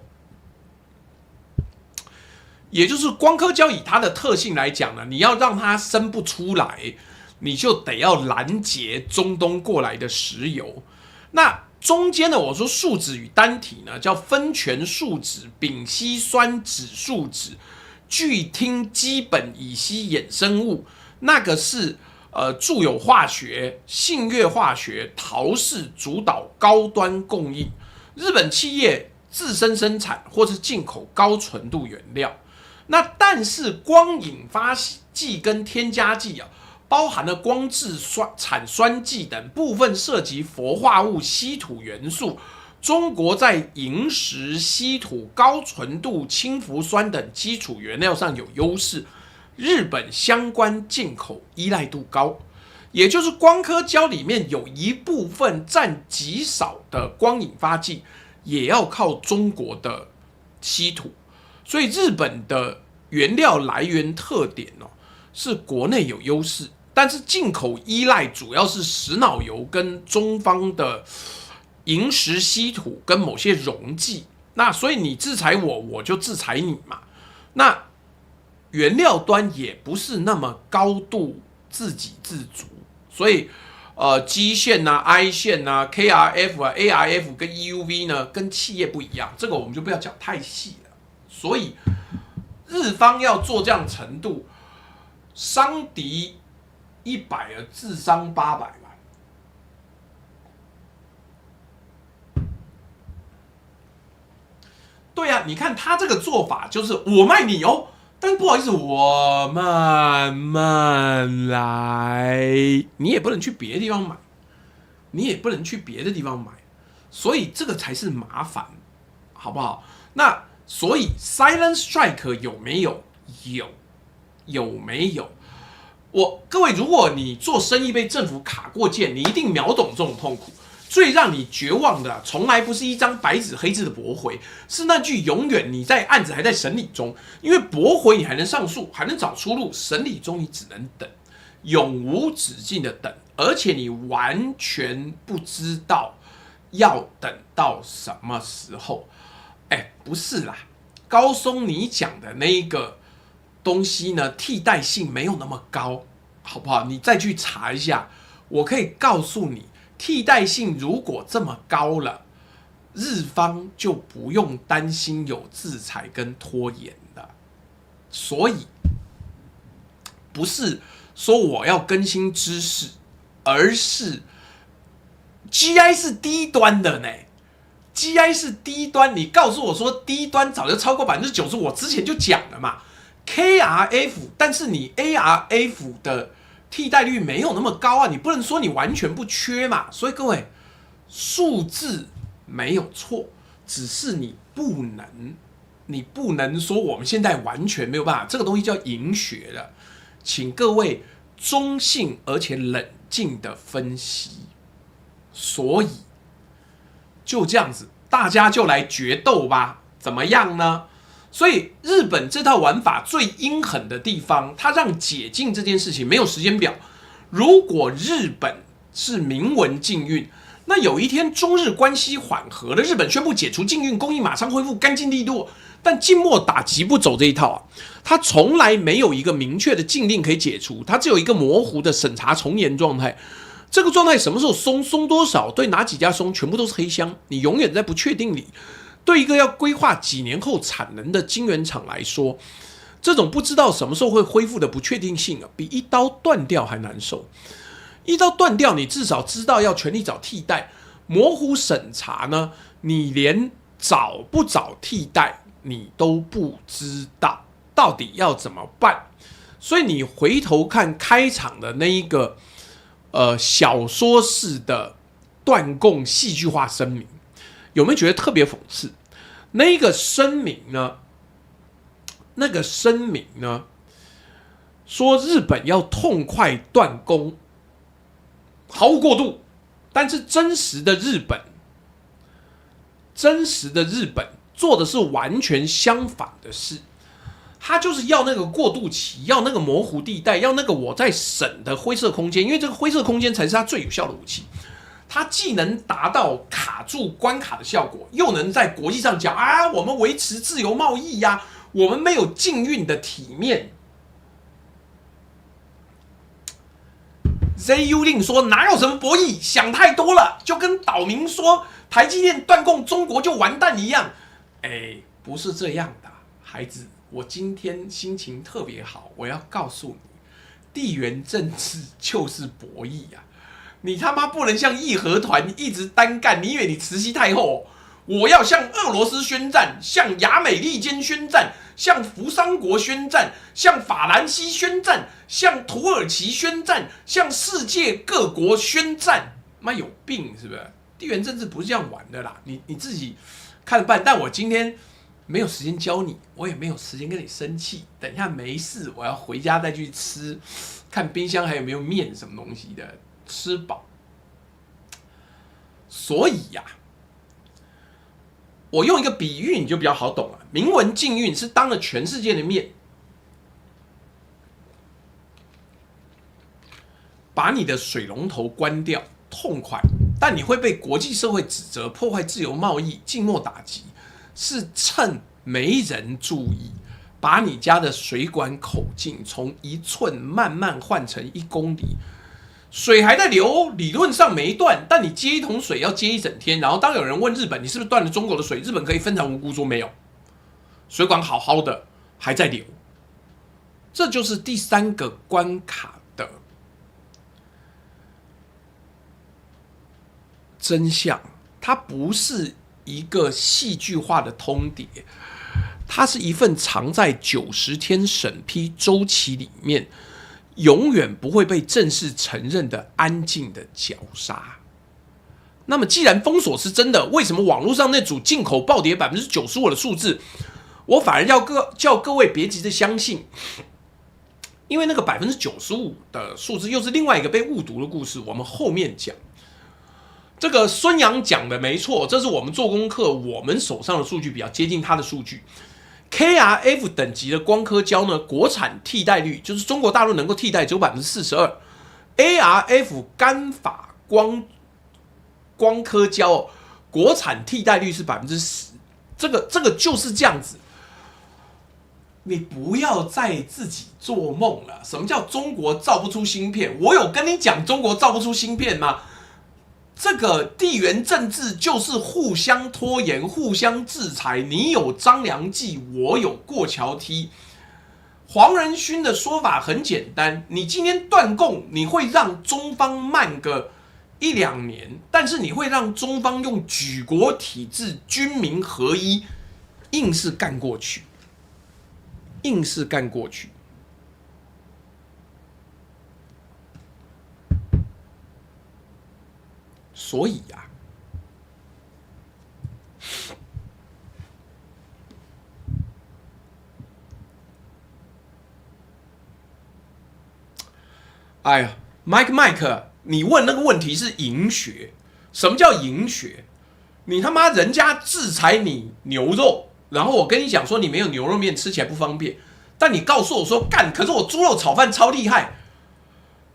也就是光刻胶以它的特性来讲呢，你要让它生不出来，你就得要拦截中东过来的石油。那中间呢，我说树脂与单体呢，叫酚醛树脂、丙烯酸酯树脂、聚烃基本乙烯衍生物，那个是住友化学、信越化学、陶氏主导高端供应，日本企业自身生产或是进口高纯度原料。那但是光引发剂跟添加剂包含了光质产酸剂等部分涉及氟化物稀土元素。中国在萤石、稀土、高纯度氢氟酸等基础原料上有优势，日本相关进口依赖度高，也就是光刻胶里面有一部分占极少的光引发剂，也要靠中国的稀土。所以日本的原料来源特点是国内有优势，但是进口依赖主要是石脑油跟中方的萤石稀土跟某些溶剂。那所以你制裁我，我就制裁你嘛。那原料端也不是那么高度自给自足，所以基线啊、I 线啊、KRF 啊、ARF 跟 EUV 呢，跟企业不一样，这个我们就不要讲太细了。所以日方要做这样程度，伤敌100而自伤800吧。对啊，你看他这个做法就是我卖你哦，但不好意思，我慢慢来，你也不能去别的地方买，所以这个才是麻烦，好不好？那所以 Silent Strike 有没有？有没有？各位，如果你做生意被政府卡过键，你一定秒懂这种痛苦。最让你绝望的，从来不是一张白纸黑字的驳回，是那句永远你在案子还在审理中，因为驳回你还能上诉，还能找出路，审理中你只能等，永无止境的等，而且你完全不知道要等到什么时候。不是啦，高松你讲的那一个东西呢，替代性没有那么高，好不好？你再去查一下，我可以告诉你，替代性如果这么高了，日方就不用担心有制裁跟拖延的。所以不是说我要更新知识，而是 GI 是低端的呢。GI 是低端，你告诉我说低端早就超过90%，我之前就讲了嘛。KRF， 但是你 ARF 的替代率没有那么高啊，你不能说你完全不缺嘛。所以各位，数字没有错，只是你不能说我们现在完全没有办法，这个东西叫盈学了。请各位中性而且冷静的分析。所以就这样子，大家就来决斗吧，怎么样呢？所以日本这套玩法最阴狠的地方，它让解禁这件事情没有时间表。如果日本是明文禁运，那有一天中日关系缓和了，日本宣布解除禁运，供应马上恢复干净利落。但静默打击不走这一套啊，它从来没有一个明确的禁令可以解除，它只有一个模糊的审查从严状态。这个状态什么时候松多少，对哪几家松，全部都是黑箱，你永远在不确定里。对一个要规划几年后产能的晶圆厂来说，这种不知道什么时候会恢复的不确定性比一刀断掉还难受。一刀断掉，你至少知道要全力找替代；模糊审查呢，你连找不找替代你都不知道，到底要怎么办？所以你回头看开场的那一个小说式的断供戏剧化声明，有没有觉得特别讽刺？那个声明呢？说日本要痛快断供，毫无过度，但是真实的日本做的是完全相反的事。他就是要那个过渡期，要那个模糊地带，要那个我在审的灰色空间，因为这个灰色空间才是他最有效的武器。它既能达到卡住关卡的效果，又能在国际上讲啊，我们维持自由贸易呀，我们没有禁运的体面。ZU 令说哪有什么博弈，想太多了，就跟岛民说台积电断供中国就完蛋一样。不是这样的，孩子，我今天心情特别好，我要告诉你，地缘政治就是博弈啊！你他妈不能像义和团一直单干，你以为你慈禧太后？我要向俄罗斯宣战，向亚美利坚宣战，向扶桑国宣战，向法兰西宣战，向土耳其宣战，向世界各国宣战。妈有病是不是？地缘政治不是这样玩的啦，你自己看着办。但我今天没有时间教你，我也没有时间跟你生气。等一下没事，我要回家再去吃，看冰箱还有没有面什么东西的，吃饱。所以呀，我用一个比喻你就比较好懂了。明文禁运是当了全世界的面，把你的水龙头关掉，痛快。但你会被国际社会指责破坏自由贸易、静默打击，是趁没人注意，把你家的水管口径从1寸慢慢换成1公里。水还在流，理论上没断，但你接一桶水要接一整天。然后当有人问日本你是不是断了中国的水，日本可以非常无辜说没有，水管好好的还在流。这就是第3个关卡的真相，它不是一个戏剧化的通牒，它是一份藏在90天审批周期里面，永远不会被正式承认的安静的绞杀。那么既然封锁是真的，为什么网络上那组进口暴跌95%的数字，我反而要叫各位别急着相信？因为那个95%的数字又是另外一个被误读的故事，我们后面讲。这个孙杨讲的没错，这是我们做功课，我们手上的数据比较接近他的数据。KRF 等级的光刻胶呢，国产替代率就是中国大陆能够替代只有42%，ARF 干法光刻胶国产替代率是10%，这个就是这样子。你不要再自己做梦了。什么叫中国造不出芯片？我有跟你讲中国造不出芯片吗？这个地缘政治就是互相拖延、互相制裁。你有张良计，我有过桥梯。黄仁勋的说法很简单：你今天断供，你会让中方慢个1-2年，但是你会让中方用举国体制、军民合一，硬是干过去。所以呀，哎呀，麦克，你问那个问题是营学？什么叫营学？你他妈人家制裁你牛肉，然后我跟你讲说你没有牛肉面吃起来不方便，但你告诉我说干，可是我猪肉炒饭超厉害。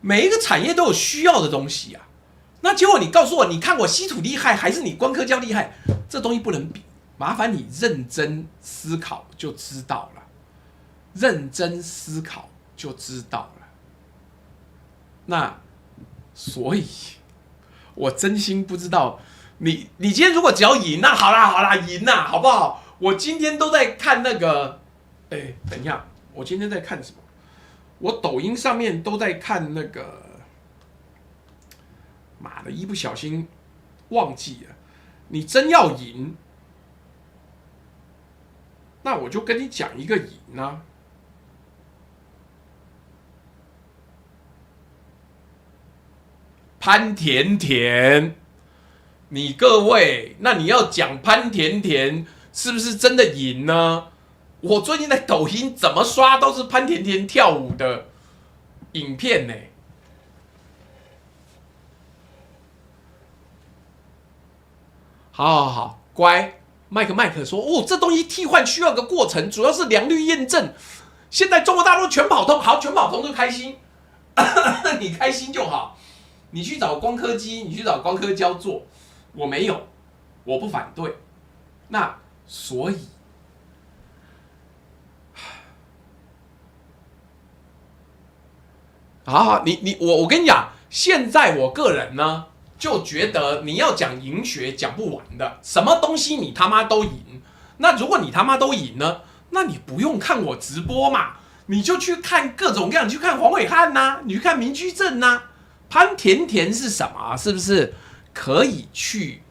每一个产业都有需要的东西啊。那结果你告诉我，你看我稀土厉害还是你光刻胶厉害？这东西不能比，麻烦你认真思考就知道了。那所以，我真心不知道你今天如果只要赢，那好啦，赢啦，好不好？我今天都在看那个，等一下，我今天在看什么？我抖音上面都在看那个。妈的，一不小心忘记了。你真要赢，那我就跟你讲一个赢啊。潘甜甜，你各位，那你要讲潘甜甜是不是真的赢呢？我最近在抖音怎么刷都是潘甜甜跳舞的影片呢。好，乖。麦克说：“哦，这东西替换需要个过程，主要是良率验证。现在中国大陆全跑通，好，全跑通就开心，你开心就好。你去找光刻机，你去找光刻胶做，我没有，我不反对。那所以，好，我跟你讲，现在我个人呢。”就觉得你要讲赢学讲不完的，什么东西你他妈都赢。那如果你他妈都赢呢，那你不用看我直播嘛，你就去看各种各样，你去看黄伟汉呐，你去看明居正呐，潘甜甜是什么？是不是可以去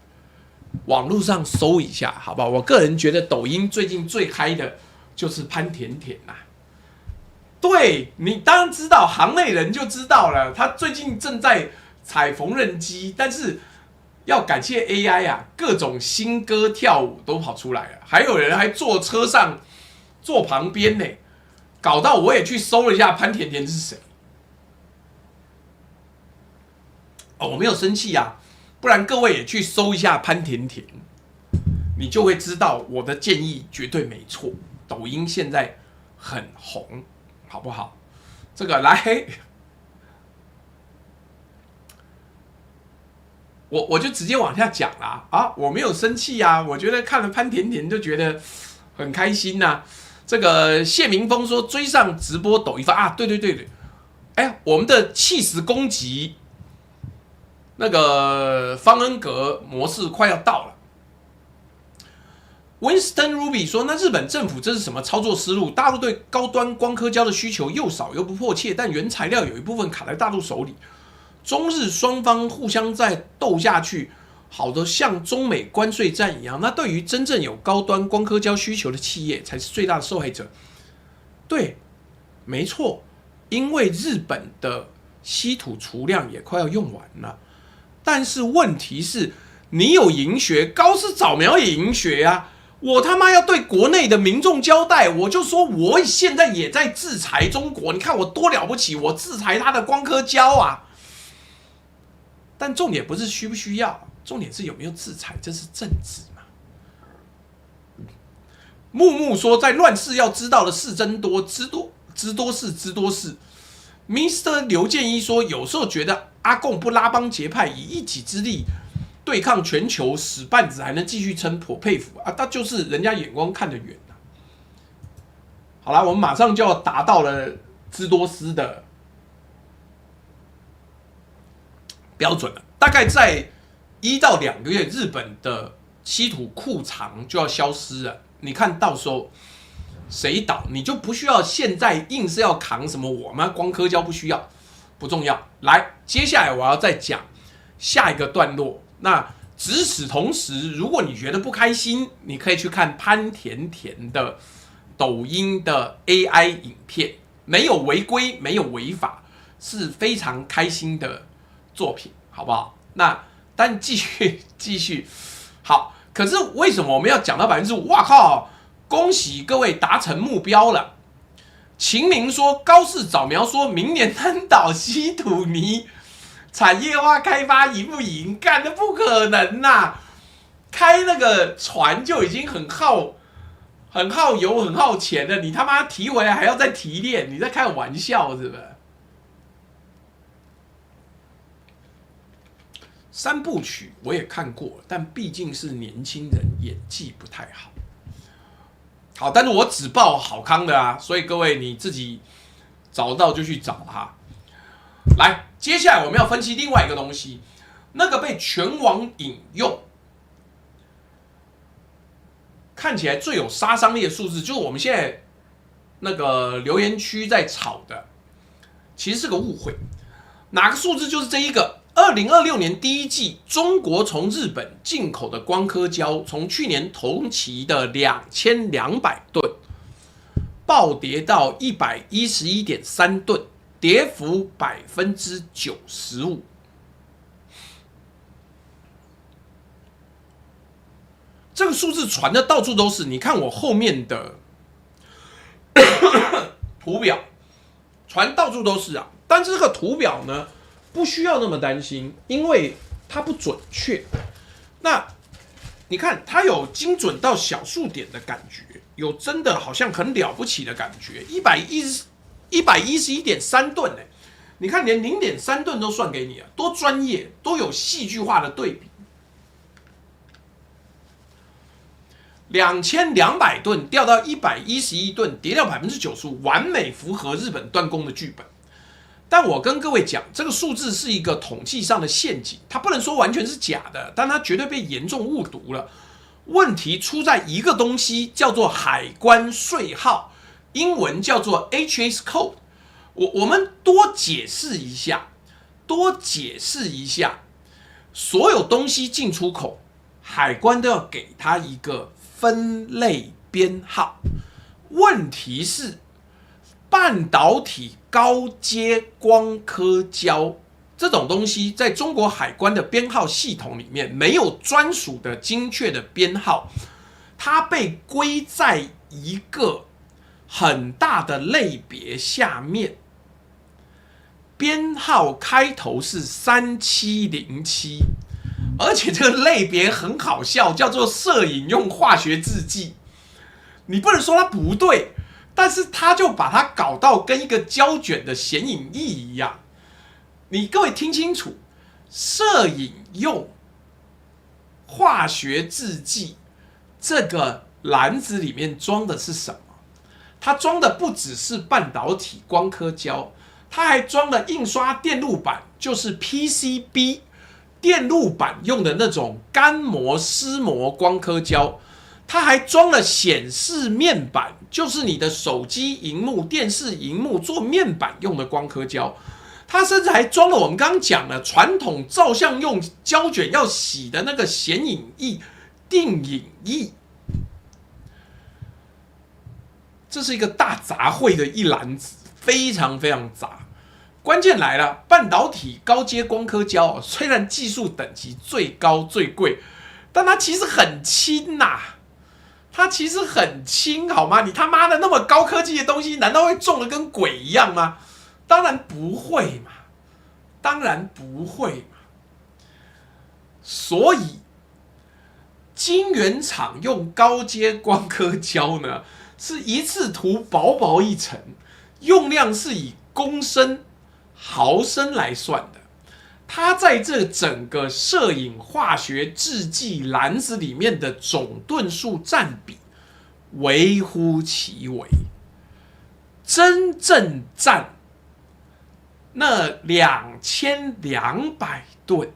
网络上搜一下，好不好？我个人觉得抖音最近最嗨的就是潘甜甜呐。对，你当然知道，行内人就知道了，他最近正在踩缝纫机，但是要感谢 AI 啊，各种新歌跳舞都跑出来了，还有人还坐车上坐旁边呢，搞到我也去搜了一下潘甜甜是谁。哦，我没有生气啊，不然各位也去搜一下潘甜甜，你就会知道我的建议绝对没错。抖音现在很红，好不好？这个来。我就直接往下讲啦啊！我没有生气啊，我觉得看了潘甜甜就觉得很开心呐、这个谢明峰说追上直播抖音啊，对，哎，我们的气死攻击那个方恩格模式快要到了。Winston Ruby 说：“那日本政府这是什么操作思路？大陆对高端光刻胶的需求又少又不迫切，但原材料有一部分卡在大陆手里。”中日双方互相再斗下去，好的像中美关税战一样。那对于真正有高端光刻胶需求的企业，才是最大的受害者。对，没错，因为日本的稀土储量也快要用完了。但是问题是，你有银学，高斯早苗也银学啊。我他妈要对国内的民众交代，我就说我现在也在制裁中国。你看我多了不起，我制裁他的光刻胶啊。但重点不是需不需要，重点是有没有制裁，这是政治嘛。木木说，在乱世要知道的事真多，知多事。Mr. 刘建一说，有时候觉得阿共不拉帮结派，以一己之力对抗全球，使绊子还能继续撑，颇佩服啊！他就是人家眼光看得远啊。好啦，我们马上就要达到了知多斯的标准了，大概在1到2个月，日本的稀土库藏就要消失了。你看到时候谁倒，你就不需要现在硬是要扛什么我们光刻胶，不需要，不重要。来，接下来我要再讲下一个段落。那与此同时，如果你觉得不开心，你可以去看潘甜甜的抖音的 AI 影片，没有违规，没有违法，是非常开心的作品，好不好？那但继续好，可是为什么我们要讲到5%？哇靠！恭喜各位达成目标了。秦明说，高市早苗说明年南岛稀土泥产业化开发赢不赢？干的不可能呐！开那个船就已经很耗油、很耗钱了，你他妈提回来还要再提炼，你在开玩笑是不是？3部曲我也看过，但毕竟是年轻人，演技不太好。好，但是我只报好康的啊，所以各位你自己找到就去找哈。来，接下来我们要分析另外一个东西，那个被全网引用，看起来最有杀伤力的数字，就是我们现在那个留言区在吵的，其实是个误会。哪个数字就是这一个2026年第一季，中国从日本进口的光刻胶，从去年同期的2200吨，暴跌到111.3吨，跌幅95%。这个数字传的到处都是，你看我后面的图表，传到处都是啊。但是这个图表呢，不需要那么担心，因为它不准确。那你看，它有精准到小数点的感觉，有真的好像很了不起的感觉。111.3吨呢，你看连0.3吨都算给你了，多专业，多有戏剧化的对比。2200吨掉到111吨，跌掉95%，完美符合日本断供的剧本。但我跟各位讲，这个数字是一个统计上的陷阱，它不能说完全是假的，但它绝对被严重误读了。问题出在一个东西，叫做海关税号，英文叫做 HS code。我们多解释一下，所有东西进出口，海关都要给它一个分类编号。问题是，半导体高阶光刻胶这种东西，在中国海关的编号系统里面没有专属的精确的编号，它被归在一个很大的类别下面，编号开头是3707，而且这个类别很好笑，叫做摄影用化学制剂。你不能说它不对，但是他就把它搞到跟一个胶卷的显影液一样。你各位听清楚，摄影用化学制剂这个篮子里面装的是什么？它装的不只是半导体光刻胶，它还装了印刷电路板，就是 PCB 电路板用的那种干膜湿膜光刻胶，它还装了显示面板，就是你的手机荧幕、电视荧幕做面板用的光刻胶。它甚至还装了我们刚刚讲的传统照相用胶卷要洗的那个显影液、定影液。这是一个大杂烩的一篮子，非常非常杂。关键来了，半导体高阶光刻胶虽然技术等级最高最贵，但它其实很轻呐、它其实很轻，好吗？你他妈的那么高科技的东西，难道会重的跟鬼一样吗？当然不会嘛，当然不会嘛。所以，晶圆厂用高阶光刻胶呢，是一次涂薄薄一层，用量是以公升、毫升来算的。它在这整个摄影化学制剂篮子里面的总吨数占比微乎其微，真正占那2200吨，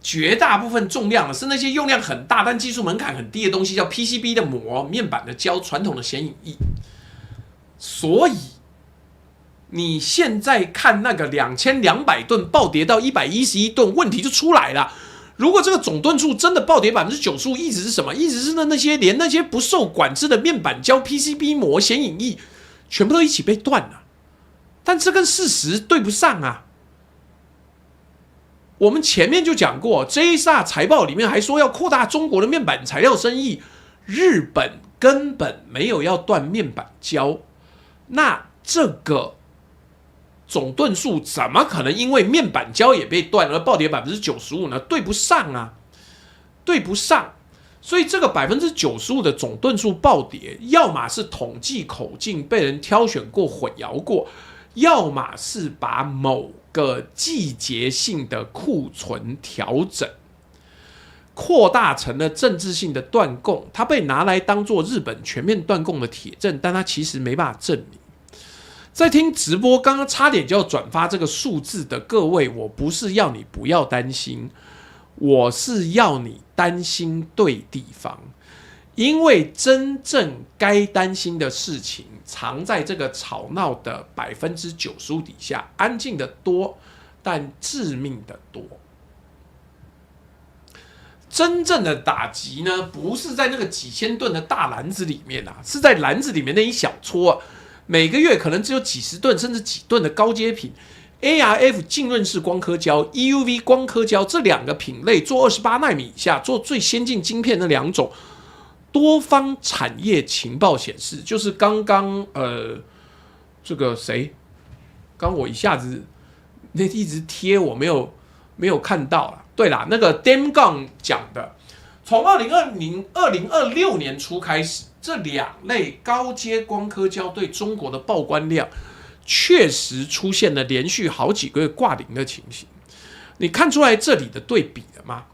绝大部分重量是那些用量很大但技术门槛很低的东西，叫 PCB 的膜、面板的胶、传统的显影液。所以你现在看那个2200吨暴跌到111吨，问题就出来了。如果这个总吨数真的暴跌95%，意思是什么？意思是连那些不受管制的面板胶、PCB 膜、显影液，全部都一起被断了。但这跟事实对不上啊！我们前面就讲过 ，JSR 财报里面还说要扩大中国的面板材料生意，日本根本没有要断面板胶，那这个总吨数怎么可能因为面板胶也被断而暴跌95%呢？对不上啊，对不上。所以这个95%的总吨数暴跌，要么是统计口径被人挑选过、混淆过，要么是把某个季节性的库存调整扩大成了政治性的断供，它被拿来当作日本全面断供的铁证，但它其实没办法证明。在听直播刚刚差点就要转发这个数字的各位，我不是要你不要担心，我是要你担心对地方。因为真正该担心的事情藏在这个吵闹的95%底下，安静的多，但致命的多。真正的打击呢，不是在那个几千吨的大篮子里面啊，是在篮子里面那一小撮啊，每个月可能只有几十吨甚至几吨的高阶品。ARF 浸润式光刻胶、EUV 光刻胶这两个品类，做28奈米以下，做最先进晶片的两种，多方产业情报显示，就是刚刚这个谁，刚我一下子那一直贴我没有看到了。对啦，那个 Damgong 讲的，从2026年初开始，这两类高阶光刻胶对中国的报关量确实出现了连续好几个月挂零的情形。你看出来这里的对比了吗？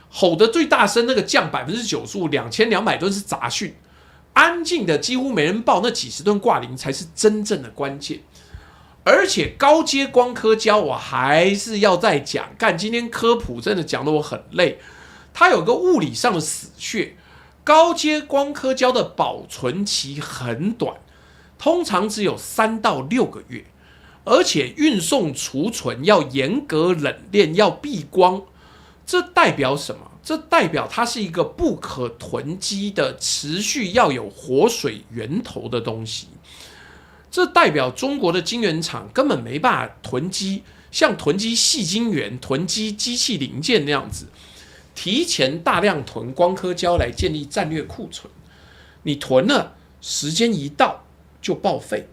吼得最大声那个降95%，2200吨是杂讯，安静的几乎没人报，那几十吨挂零才是真正的关键。而且高阶光刻胶，我还是要再讲，干今天科普真的讲得我很累。它有个物理上的死穴，高阶光刻胶的保存期很短，通常只有3到6个月，而且运送储存要严格冷链，要避光。这代表什么？这代表它是一个不可囤积的、持续要有活水源头的东西。这代表中国的晶圆厂根本没办法囤积，像囤积矽晶圆、囤积机器零件那样子，提前大量囤光刻胶来建立战略库存。你囤了，时间一到就报废。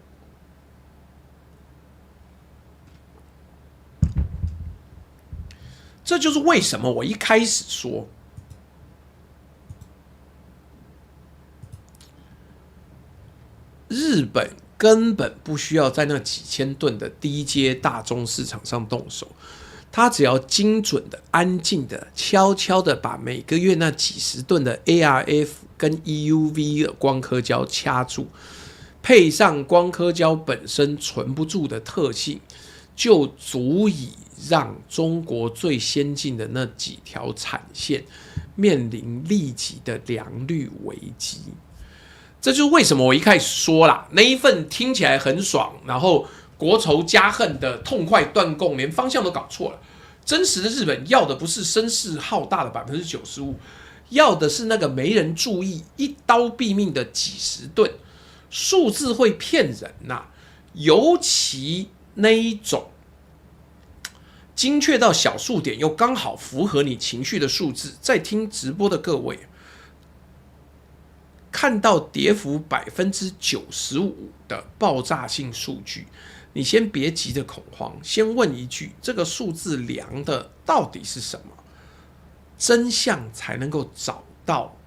这就是为什么我一开始说，日本根本不需要在那几千吨的低阶大宗市场上动手，他只要精准的、安静的、悄悄的把每个月那几十吨的 ARF 跟 EUV 的光刻胶掐住，配上光刻胶本身存不住的特性，就足以让中国最先进的那几条产线面临立即的良率危机。这就是为什么我一开始说啦，那一份听起来很爽，然后国仇家恨的痛快断供，连方向都搞错了。真实的日本要的不是声势浩大的95%，要的是那个没人注意、一刀毙命的几十吨。数字会骗人呐，尤其那一种精确到小数点又刚好符合你情绪的数字。在听直播的各位，看到跌幅95%的爆炸性数据，你先别急着恐慌，先问一句：这个数字量的到底是什么？真相才能够找到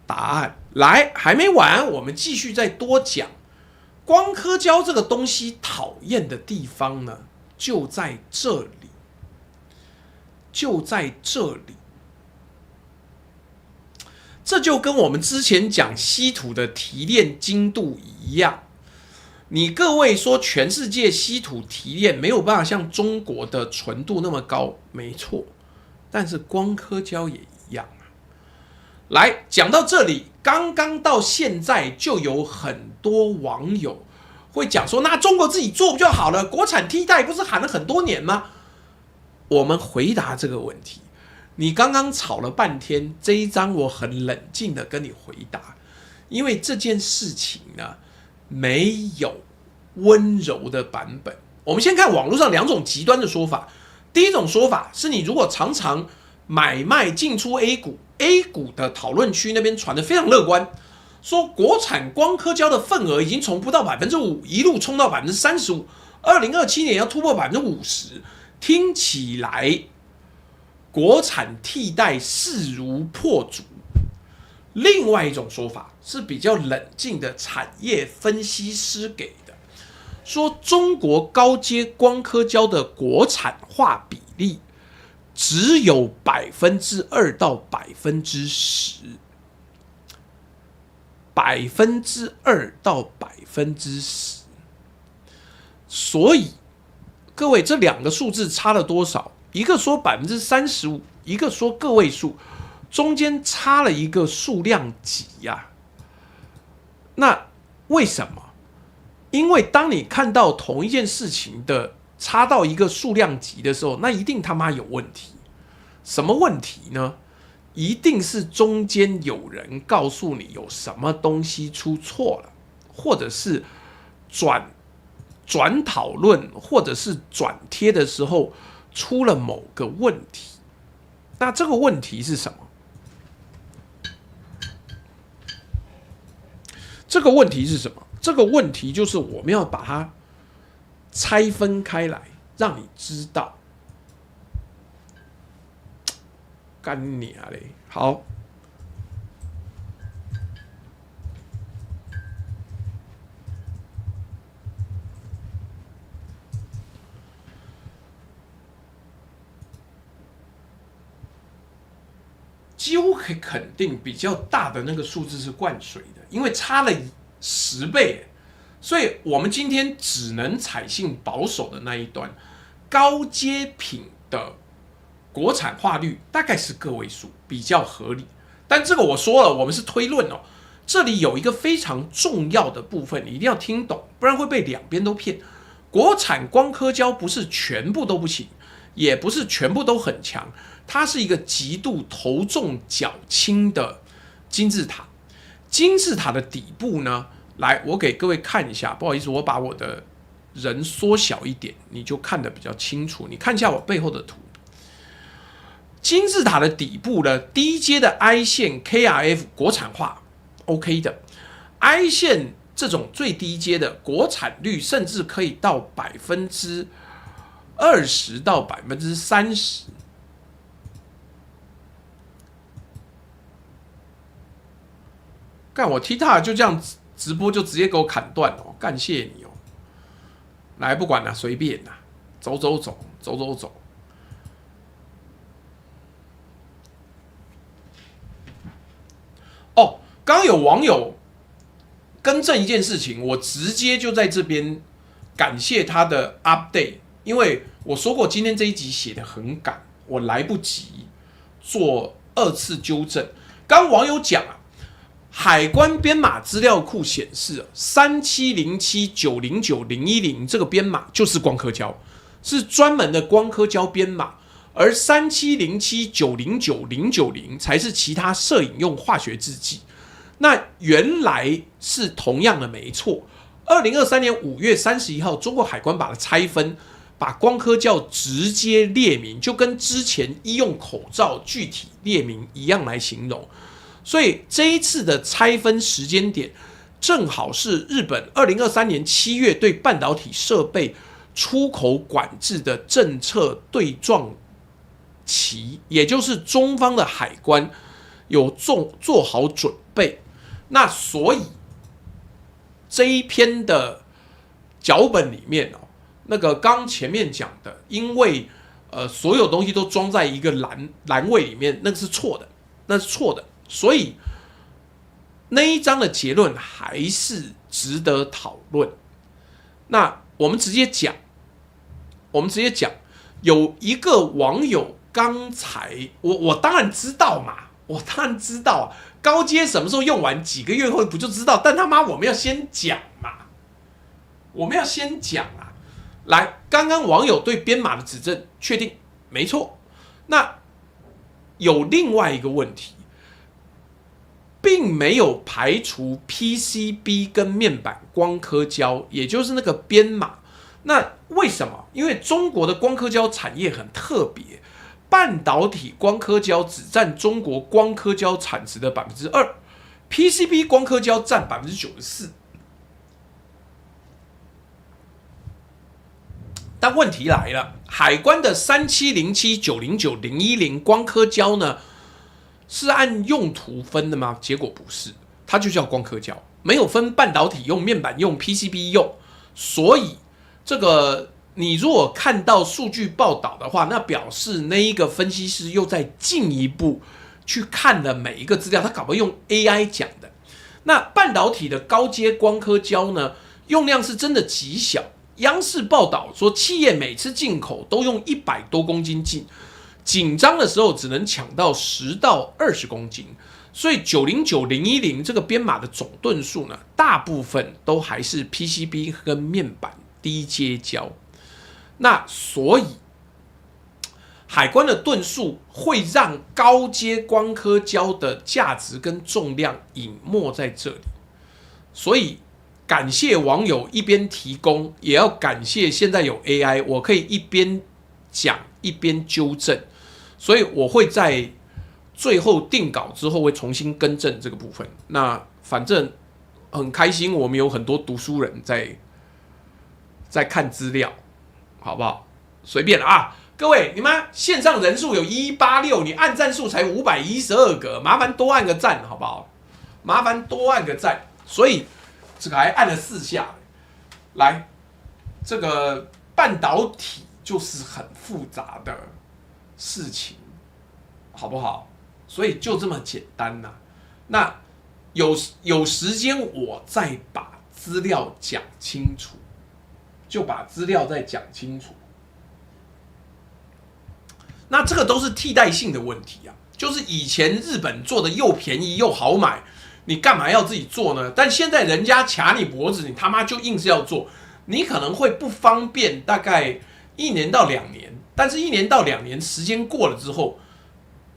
答案。来，还没完，我们继续再多讲。光刻胶这个东西讨厌的地方呢，就在这里，就在这里。这就跟我们之前讲稀土的提炼精度一样，你各位说全世界稀土提炼没有办法像中国的纯度那么高，没错，但是光刻胶也一样啊。来，讲到这里，刚刚到现在就有很多网友会讲说，那中国自己做不就好了？国产替代不是喊了很多年吗？我们回答这个问题。你刚刚吵了半天，这一章我很冷静的跟你回答，因为这件事情呢，没有温柔的版本。我们先看网络上两种极端的说法。第一种说法是，你如果常常买卖进出 A 股的讨论区那边传的非常乐观，说国产光刻胶的份额已经从不到5%，一路冲到35%，2027年要突破50%，听起来国产替代势如破竹。另外一种说法是比较冷静的产业分析师给的，说中国高阶光刻胶的国产化比例只有2%到10%，2%到10%。所以各位，这两个数字差了多少？一个说35%，一个说个位数。中间差了一个数量级呀。那为什么？因为当你看到同一件事情的差到一个数量级的时候，那一定他妈有问题。什么问题呢？一定是中间有人告诉你有什么东西出错了，或者是转讨论，或者是转贴的时候出了某个问题。那这个问题是什么？这个问题是什么？这个问题就是我们要把它拆分开来，让你知道。干你啊嘞！好，几乎可以肯定，比较大的那个数字是灌水的，因为差了10倍，所以我们今天只能采信保守的那一端，高阶品的国产化率大概是个位数，比较合理。但这个我说了，我们是推论哦。这里有一个非常重要的部分，你一定要听懂，不然会被两边都骗。国产光刻胶不是全部都不行，也不是全部都很强，它是一个极度头重脚轻的金字塔。金字塔的底部呢，来，我给各位看一下，不好意思，我把我的人缩小一点，你就看得比较清楚。你看一下我背后的图。金字塔的底部呢，低阶的 I 线 KRF 国产化 OK 的 ，I 线这种最低阶的国产率甚至可以到20%到30%。干我 TikTok 就这样直播就直接给我砍断哦，感谢你哦。来，不管了，随便啦，走。哦，刚刚有网友更正一件事情，我直接就在这边感谢他的 update， 因为我说过今天这一集写得很赶，我来不及做2次纠正。刚网友讲啊，海关编码资料库显示3707909010这个编码就是光刻胶，是专门的光刻胶编码。而3707909090才是其他摄影用化学制剂。那原来是同样的没错。2023年5月31号，中国海关把它拆分，把光刻胶直接列明，就跟之前医用口罩具体列明一样来形容。所以这一次的拆分时间点，正好是日本2023年7月对半导体设备出口管制的政策对撞期，也就是中方的海关有做好准备。那所以这一篇的脚本里面哦，那个刚前面讲的，因为所有东西都装在一个栏位里面，那是错的，所以那一章的结论还是值得讨论。那我们直接讲，有一个网友刚才我当然知道嘛，高阶什么时候用完，几个月后不就知道？但他妈我们要先讲嘛，来，刚刚网友对编码的指正确定没错，那有另外一个问题，并没有排除 PCB 跟面板光刻胶，也就是那个编码。那为什么？因为中国的光刻胶产业很特别，半导体光刻胶只占中国光刻胶产值的 2%，PCB 光刻胶占 94%。但问题来了，海关的3707909010光刻胶呢，是按用途分的吗？结果不是，它就叫光刻胶，没有分半导体用、面板用、PCB 用。所以这个你如果看到数据报道的话，那表示那一个分析师又在进一步去看了每一个资料，他搞不好用 AI 讲的。那半导体的高阶光刻胶呢，用量是真的极小。央视报道说，企业每次进口都用100多公斤进，紧张的时候只能抢到10到20公斤，所以909010这个编码的总吨数呢，大部分都还是 PCB 跟面板低阶胶。那所以海关的吨数会让高阶光刻胶的价值跟重量隐没在这里，所以感谢网友一边提供，也要感谢现在有 AI， 我可以一边讲一边纠正，所以我会在最后定稿之后会重新更正这个部分。那反正很开心，我们有很多读书人在看资料，好不好？随便啊，各位，你们线上人数有186，你按赞数才512个，麻烦多按个赞，好不好？麻烦多按个赞。所以这个还按了4下，来，这个半导体就是很复杂的事情，好不好？所以就这么简单呐。那有时间我再把资料讲清楚，就把资料再讲清楚。那这个都是替代性的问题啊，就是以前日本做的又便宜又好买，你干嘛要自己做呢？但现在人家卡你脖子，你他妈就硬是要做，你可能会不方便，大概1年到2年，但是1年到2年时间过了之后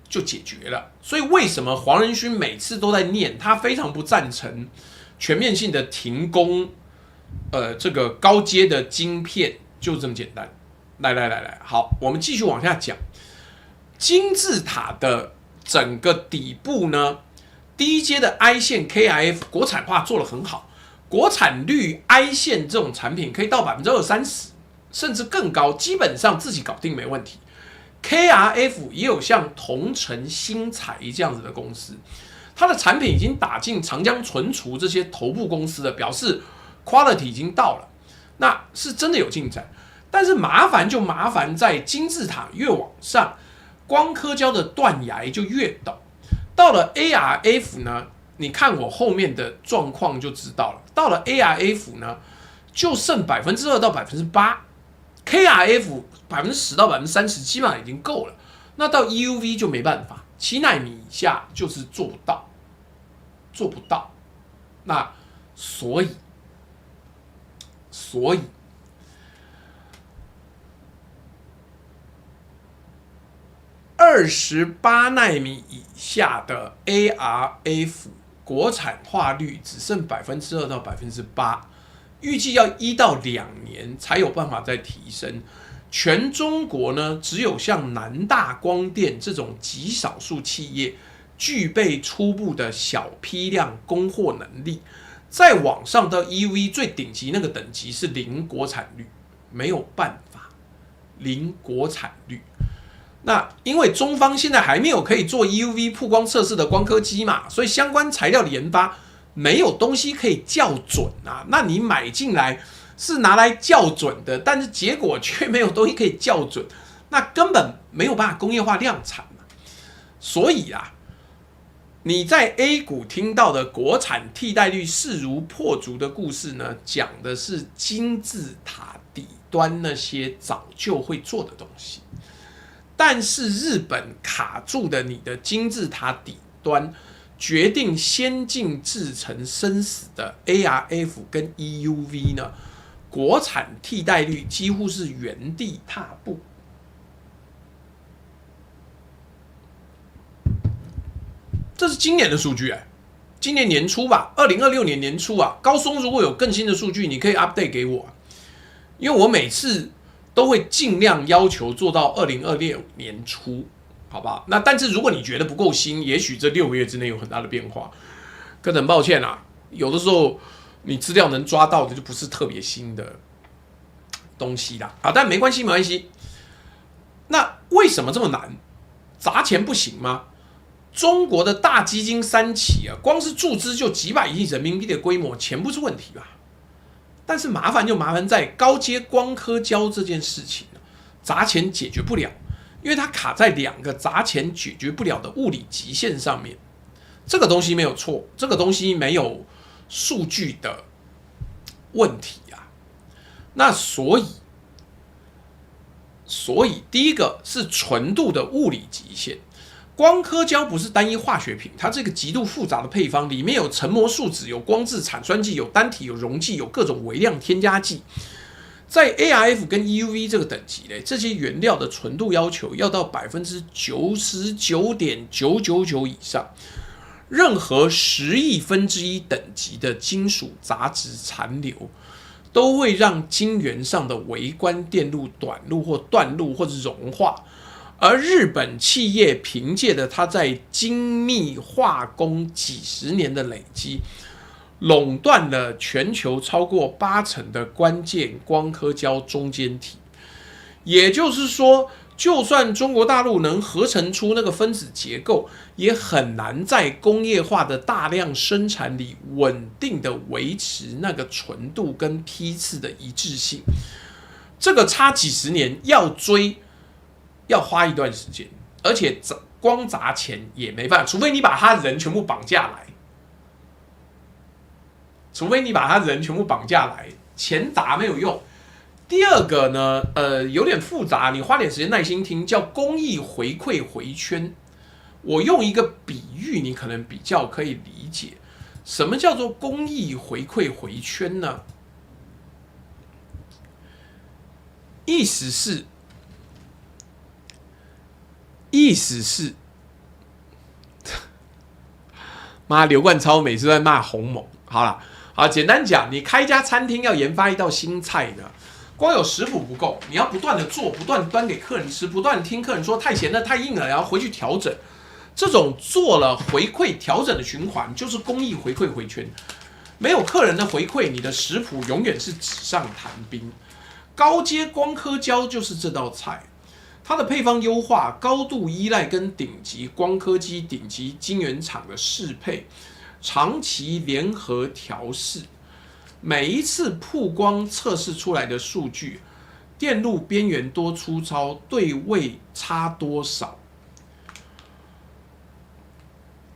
就解决了。所以为什么黄仁勋每次都在念，他非常不赞成全面性的停工，这个高阶的晶片，就这么简单。来，好，我们继续往下讲。金字塔的整个底部呢，第一阶的 I 线 KrF 国产化做得很好，国产率 I 线这种产品可以到20-30%，甚至更高，基本上自己搞定没问题。KrF 也有像同程新材这样子的公司，它的产品已经打进长江存储这些头部公司了，表示 quality 已经到了，那是真的有进展。但是麻烦就麻烦在金字塔越往上，光刻胶的断崖就越陡。到了 ArF 呢，你看我后面的状况就知道了。到了 ArF 呢，就剩2%到8%，KrF 10%到30%基本上已经够了。那到 EUV 就没办法，7奈米以下就是做不到。那所以28奈米以下的 ArF 国产化率只剩2%到8%，预计要1到2年才有办法再提升。全中国呢，只有像南大光电这种极少数企业具备初步的小批量供货能力，再往上到 EUV 最顶级那个等级是零国产率，没有办法，零国产率。那因为中方现在还没有可以做 EUV 曝光测试的光刻机嘛，所以相关材料的研发没有东西可以校准啊。那你买进来是拿来校准的，但是结果却没有东西可以校准，那根本没有办法工业化量产嘛。所以啊，你在 A 股听到的国产替代率势如破竹的故事呢，讲的是金字塔底端那些早就会做的东西。但是日本卡住的你的金字塔底端，决定先进制程生死的 ArF 跟 EUV 呢，国产替代率几乎是原地踏步。这是今年的数据今年年初吧，2026年年初啊。高松如果有更新的数据，你可以 update 给我，因为我每次都会尽量要求做到2026年初，好不好？那但是如果你觉得不够新，也许这6个月之内有很大的变化，可很抱歉啦，有的时候你资料能抓到的就不是特别新的东西啦。啊，但没关系，没关系。那为什么这么难？砸钱不行吗？中国的大基金3起光是注资就几百亿人民币的规模，钱不是问题吧？但是麻烦就麻烦在高阶光刻胶这件事情，砸钱解决不了，因为它卡在2个砸钱解决不了的物理极限上面。这个东西没有错，这个东西没有数据的问题啊。那所以所以第一个是纯度的物理极限。光刻胶不是单一化学品，它这个极度复杂的配方，里面有成膜树脂、有光质产酸剂、有单体、有溶剂、有各种微量添加剂。在 ARF 跟 EUV 这个等级嘞，这些原料的纯度要求要到99.999%以上。任何10亿分之一等级的金属杂质残留，都会让晶圆上的微观电路短路或断路或者融化。而日本企业凭借着它在精密化工几十年的累积，垄断了全球超过80%的关键光刻胶中间体。也就是说，就算中国大陆能合成出那个分子结构，也很难在工业化的大量生产里稳定的维持那个纯度跟批次的一致性。这个差几十年要追，要花一段时间，而且光砸钱也没办法，除非你把他人全部绑架来，钱砸没有用。第二个呢，有点复杂，你花点时间耐心听，叫工艺回馈回圈。我用一个比喻，你可能比较可以理解，什么叫做工艺回馈回圈呢？意思是，妈，刘冠超每次都在骂鸿蒙。好，简单讲，你开一家餐厅要研发一道新菜呢，光有食谱不够，你要不断的做，不断端给客人吃，不断听客人说太咸了、太硬了，然后回去调整。这种做了回馈调整的循环，就是工艺回馈回圈。没有客人的回馈，你的食谱永远是纸上谈兵。高阶光刻胶就是这道菜，它的配方优化高度依赖跟顶级光刻机、顶级晶圆厂的适配，长期联合调试。每一次曝光测试出来的数据，电路边缘多粗糙，对位差多少，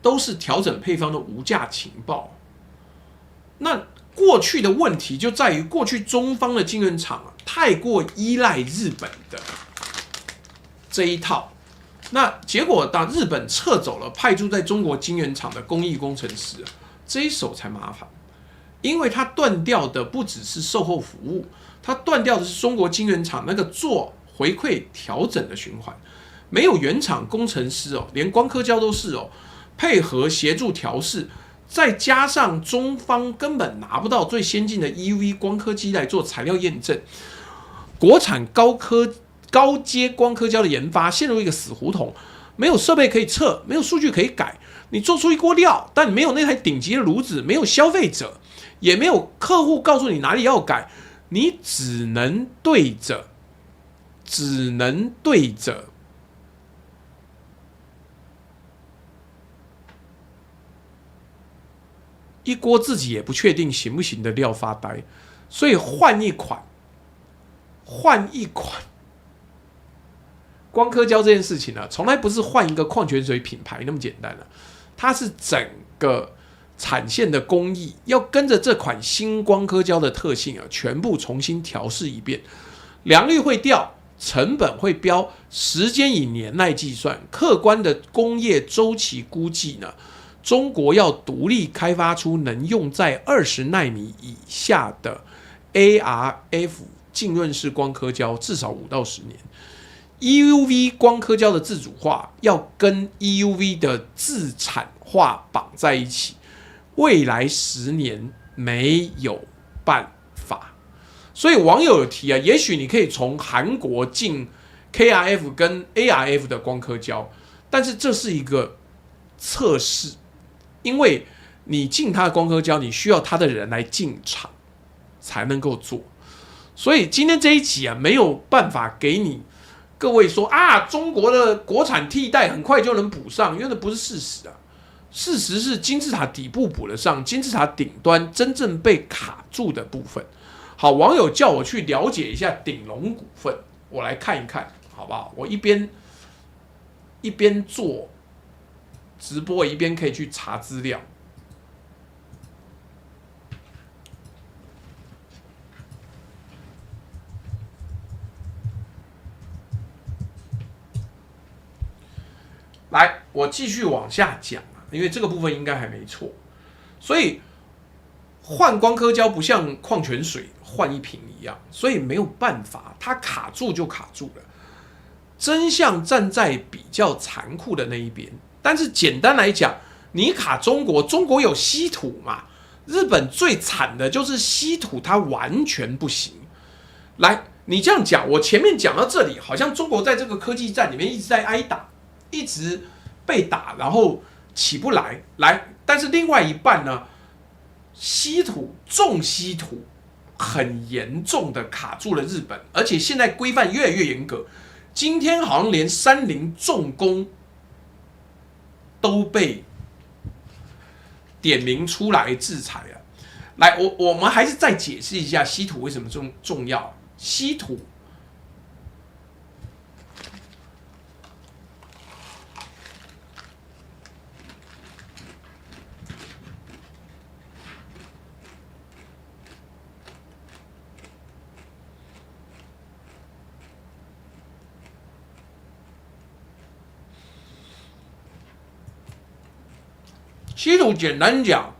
都是调整配方的无价情报。那过去的问题就在于，过去中方的晶圆厂太过依赖日本的这一套，那结果当日本撤走了派驻在中国晶圆厂的工艺工程师，这一手才麻烦，因为它断掉的不只是售后服务，它断掉的是中国晶圆厂那个做回馈调整的循环，没有原厂工程师连光刻胶都是配合协助调试。再加上中方根本拿不到最先进的 EUV 光刻机来做材料验证，国产高阶光刻胶的研发陷入一个死胡同，没有设备可以测，没有数据可以改，你做出一锅料，但你没有那台顶级的炉子，没有消费者，也没有客户告诉你哪里要改，你只能对着一锅自己也不确定行不行的料发呆，所以换一款光刻胶这件事情呢，从来不是换一个矿泉水品牌那么简单了，它是整个产线的工艺要跟着这款新光刻胶的特性全部重新调试一遍，良率会掉，成本会飙，时间以年来计算，客观的工业周期估计呢，中国要独立开发出能用在20奈米以下的 ARF 浸润式光刻胶，至少5到10年。EUV 光刻胶的自主化要跟 EUV 的自产化绑在一起，未来10年没有办法。所以网友有提也许你可以从韩国进 KRF 跟 ARF 的光刻胶，但是这是一个测试。因为你进他的光刻胶，你需要他的人来进场才能够做，所以今天这一集没有办法给你各位说中国的国产替代很快就能补上，因为那不是事实啊。事实是金字塔底部补得上，金字塔顶端真正被卡住的部分。好，网友叫我去了解一下鼎龙股份，我来看一看，好不好？我一边做直播一边可以去查资料。来，我继续往下讲啊，因为这个部分应该还没错。所以换光刻胶不像矿泉水换一瓶一样，所以没有办法，它卡住就卡住了。真相站在比较残酷的那一边，但是简单来讲，你卡中国，中国有稀土嘛？日本最惨的就是稀土，它完全不行。来，你这样讲，我前面讲到这里，好像中国在这个科技战里面一直在挨打，一直被打，然后起不来。但是另外一半呢，稀土重稀土很严重的卡住了日本，而且现在规范越来越严格。今天好像连三菱重工都被点名出来制裁了。来，我们还是再解释一下稀土为什么重要。稀土简单讲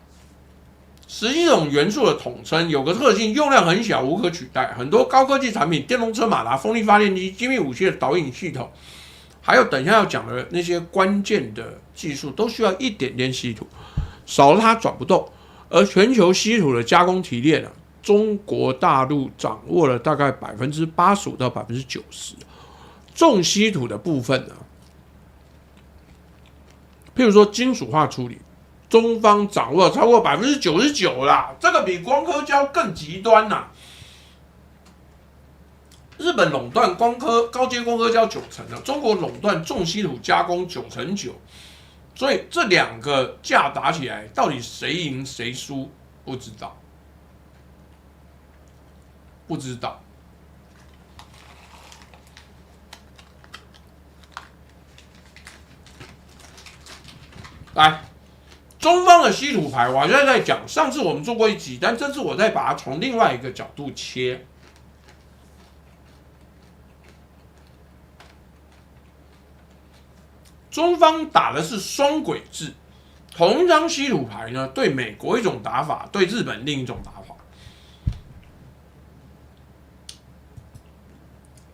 ，11种元素的统称，有个特性，用量很小，无可取代。很多高科技产品，电动车、马达、风力发电机、精密武器的导引系统，还有等一下要讲的那些关键的技术，都需要一点点稀土，少了它转不动。而全球稀土的加工提炼呢，中国大陆掌握了大概85%到90%。重稀土的部分呢，譬如说金属化处理。中方掌握超过99%啦，这个比光刻胶更极端呐。日本垄断高阶光刻胶90%了，中国垄断重稀土加工9%，所以这两个架打起来，到底谁赢谁输不知道，不知道。来。中方的稀土牌，我现在在讲，上次我们做过一集，但这次我再把它从另外一个角度切。中方打的是双轨制，同一张稀土牌呢，对美国一种打法，对日本另一种打法。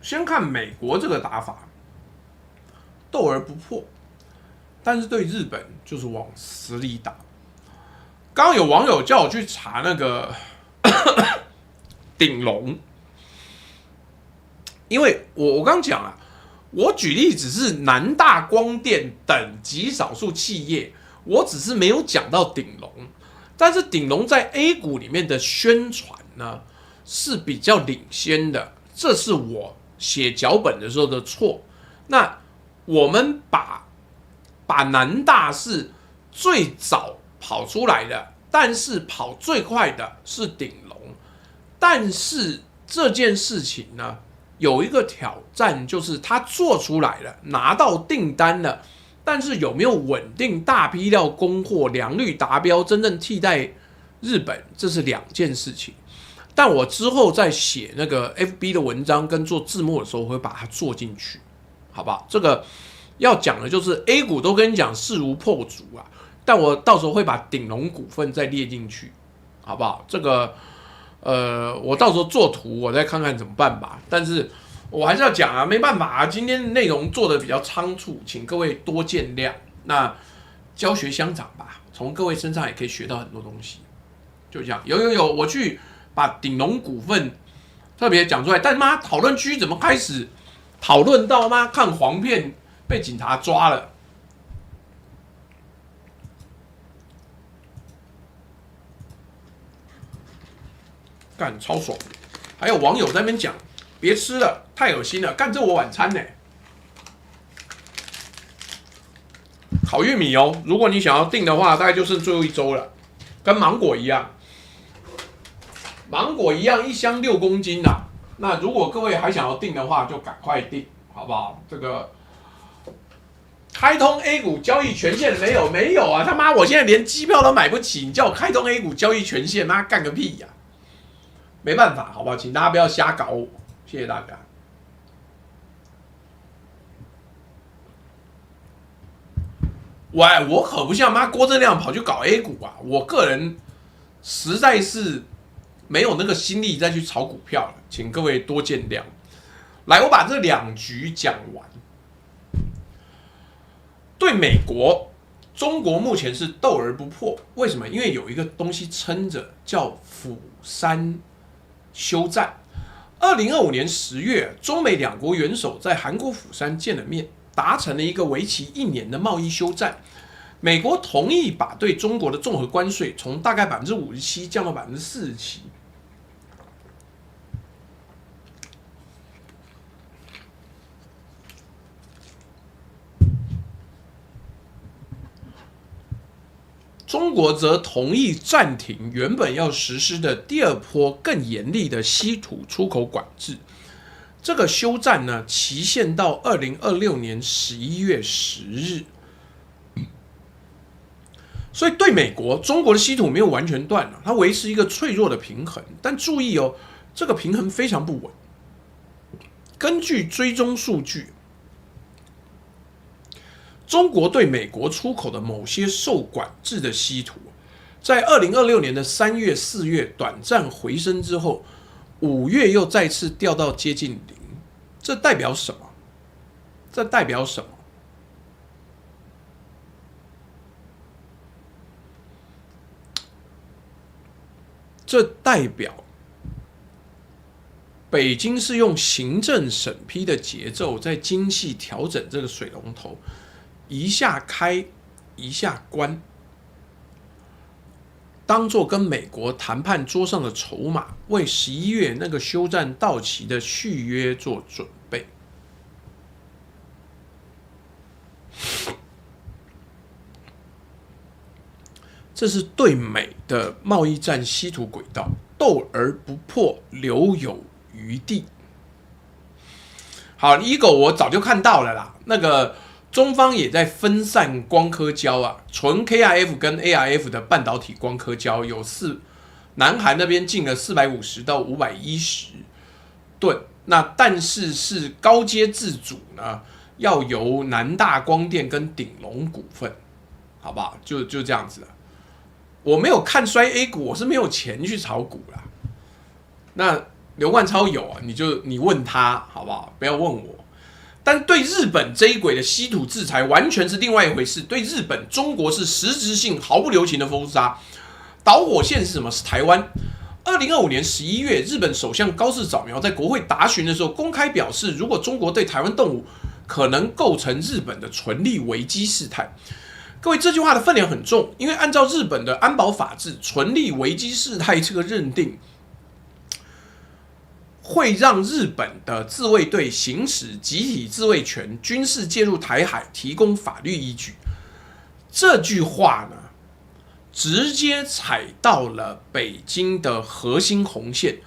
先看美国这个打法，斗而不破。但是对日本就是往死里打。刚刚有网友叫我去查那个鼎龙，因为我刚讲啊，我举例只是南大光电等极少数企业，我只是没有讲到鼎龙。但是鼎龙在 A 股里面的宣传呢是比较领先的，这是我写脚本的时候的错。那我们把南大是最早跑出来的，但是跑最快的是鼎龙。但是这件事情呢，有一个挑战，就是他做出来了，拿到订单了，但是有没有稳定大批量供货、良率达标，真正替代日本，这是两件事情。但我之后在写那个 FB 的文章跟做字幕的时候，我会把它做进去，好不好？这个要讲的就是 A 股都跟你讲势如破竹啊，但我到时候会把鼎龙股份再列进去，好不好？这个我到时候做图，我再看看怎么办吧。但是我还是要讲啊，没办法啊，今天内容做的比较仓促，请各位多见谅。那教学相长吧，从各位身上也可以学到很多东西。就这样，有，我去把鼎龙股份特别讲出来，但妈讨论区怎么开始讨论到妈看黄片？被警察抓了，干超爽！还有网友在那边讲，别吃了，太恶心了，干这我晚餐呢。烤玉米哦，如果你想要订的话，大概就剩最后一周了，跟芒果一样，一箱6公斤啦。那如果各位还想要订的话，就赶快订，好不好？这个。开通 A 股交易权限没有？没有啊！他妈，我现在连机票都买不起，你叫我开通 A 股交易权限，妈干个屁呀！没办法，好不好？请大家不要瞎搞我，谢谢大家。我可不像郭正亮跑去搞 A 股啊！我个人实在是没有那个心力再去炒股票了，请各位多见谅。来，我把这2局讲完。对美国，中国目前是斗而不破，为什么？因为有一个东西撑着，叫釜山休战。2025年10月，中美2国元首在韩国釜山见了面，达成了一个为期1年的贸易休战。美国同意把对中国的综合关税从大概57%降到47%。中国则同意暂停原本要实施的第2波更严厉的稀土出口管制。这个休战呢，期限到2026年11月10日。所以对美国，中国的稀土没有完全断了，它维持一个脆弱的平衡。但注意哦，这个平衡非常不稳。根据追踪数据，中国对美国出口的某些受管制的稀土，在2026年的3月、4月短暂回升之后，5月又再次掉到接近0。这代表什么？这代表什么？这代表北京是用行政审批的节奏在精细调整这个水龙头，一下开一下关，当作跟美国谈判桌上的筹码，为11月那个休战到期的续约做准备。这是对美的贸易战稀土轨道，斗而不破，留有余地。好，Eagle 我早就看到了啦，那个中方也在分散光刻胶啊，纯 KrF 跟 ArF 的半导体光刻胶有南韩那边进了450到510吨，那但是是高阶自主呢，要由南大光电跟鼎龙股份，好不好？就这样子了。我没有看衰 A 股，我是没有钱去炒股啦。那刘冠超有啊，你问他好不好？不要问我。但对日本这一轨的稀土制裁完全是另外一回事。对日本，中国是实质性毫不留情的封杀。导火线是什么？是台湾。2025年11月，日本首相高市早苗在国会答询的时候公开表示，如果中国对台湾动武，可能构成日本的纯力危机事态。各位，这句话的分量很重，因为按照日本的安保法制，纯力危机事态这个认定，会让日本的自卫队行使集体自卫权、军事介入台海提供法律依据。这句话呢，直接踩到了北京的核心红线。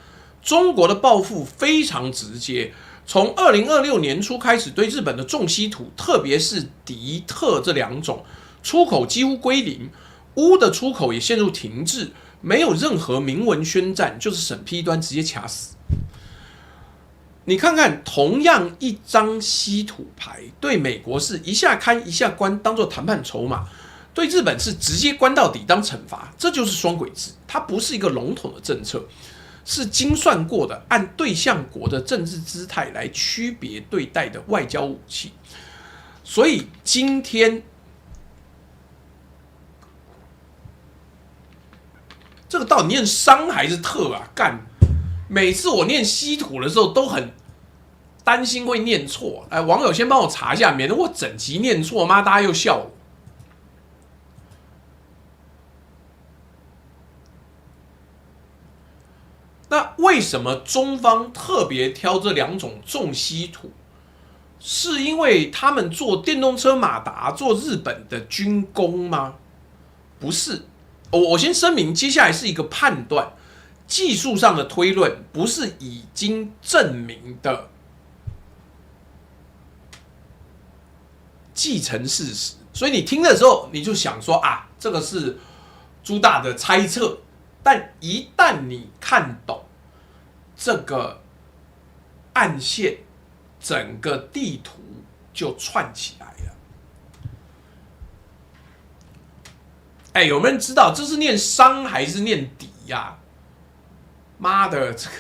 中国的报复非常直接，从2026年初开始，对日本的重稀土，特别是敌特这2种出口几乎归零，钨的出口也陷入停滞，没有任何明文宣战，就是审批端直接卡死。你看看，同样一张稀土牌，对美国是一下看一下关，当做谈判筹码；对日本是直接关到底当惩罚，这就是双轨制。它不是一个笼统的政策，是精算过的，按对象国的政治姿态来区别对待的外交武器。所以今天这个到底念商还是特啊？干！每次我念稀土的时候都很担心会念错。来，网友先帮我查一下，免得我整集念错，妈大家又笑我。那为什么中方特别挑这2种重稀土？是因为他们做电动车马达做日本的军工吗？不是。我先声明，接下来是一个判断，技术上的推论，不是已经证明的既成事实。所以你听的时候，你就想说啊，这个是朱大的猜测。但一旦你看懂这个暗线，整个地图就串起来了。哎，有没有人知道这是念商还是念敌呀？妈的，这个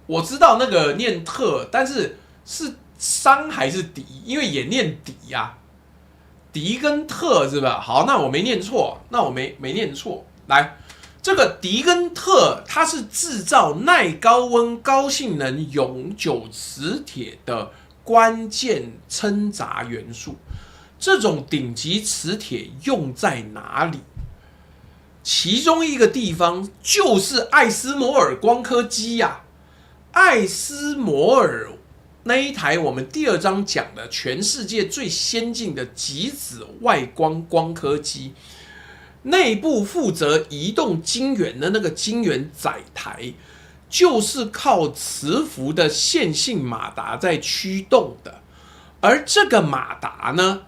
我知道那个念特，但是是商还是敌？因为也念敌呀，敌跟特是吧？好，那我没念错，那我没念错。来，这个敌跟特，它是制造耐高温、高性能永久磁铁的关键扦杂元素。这种顶级磁铁用在哪里？其中一个地方就是艾斯摩尔光刻机呀、艾斯摩尔那一台我们第2章讲的全世界最先进的极紫外光光刻机，内部负责移动晶圆的那个晶圆载台，就是靠磁浮的线性马达在驱动的，而这个马达呢，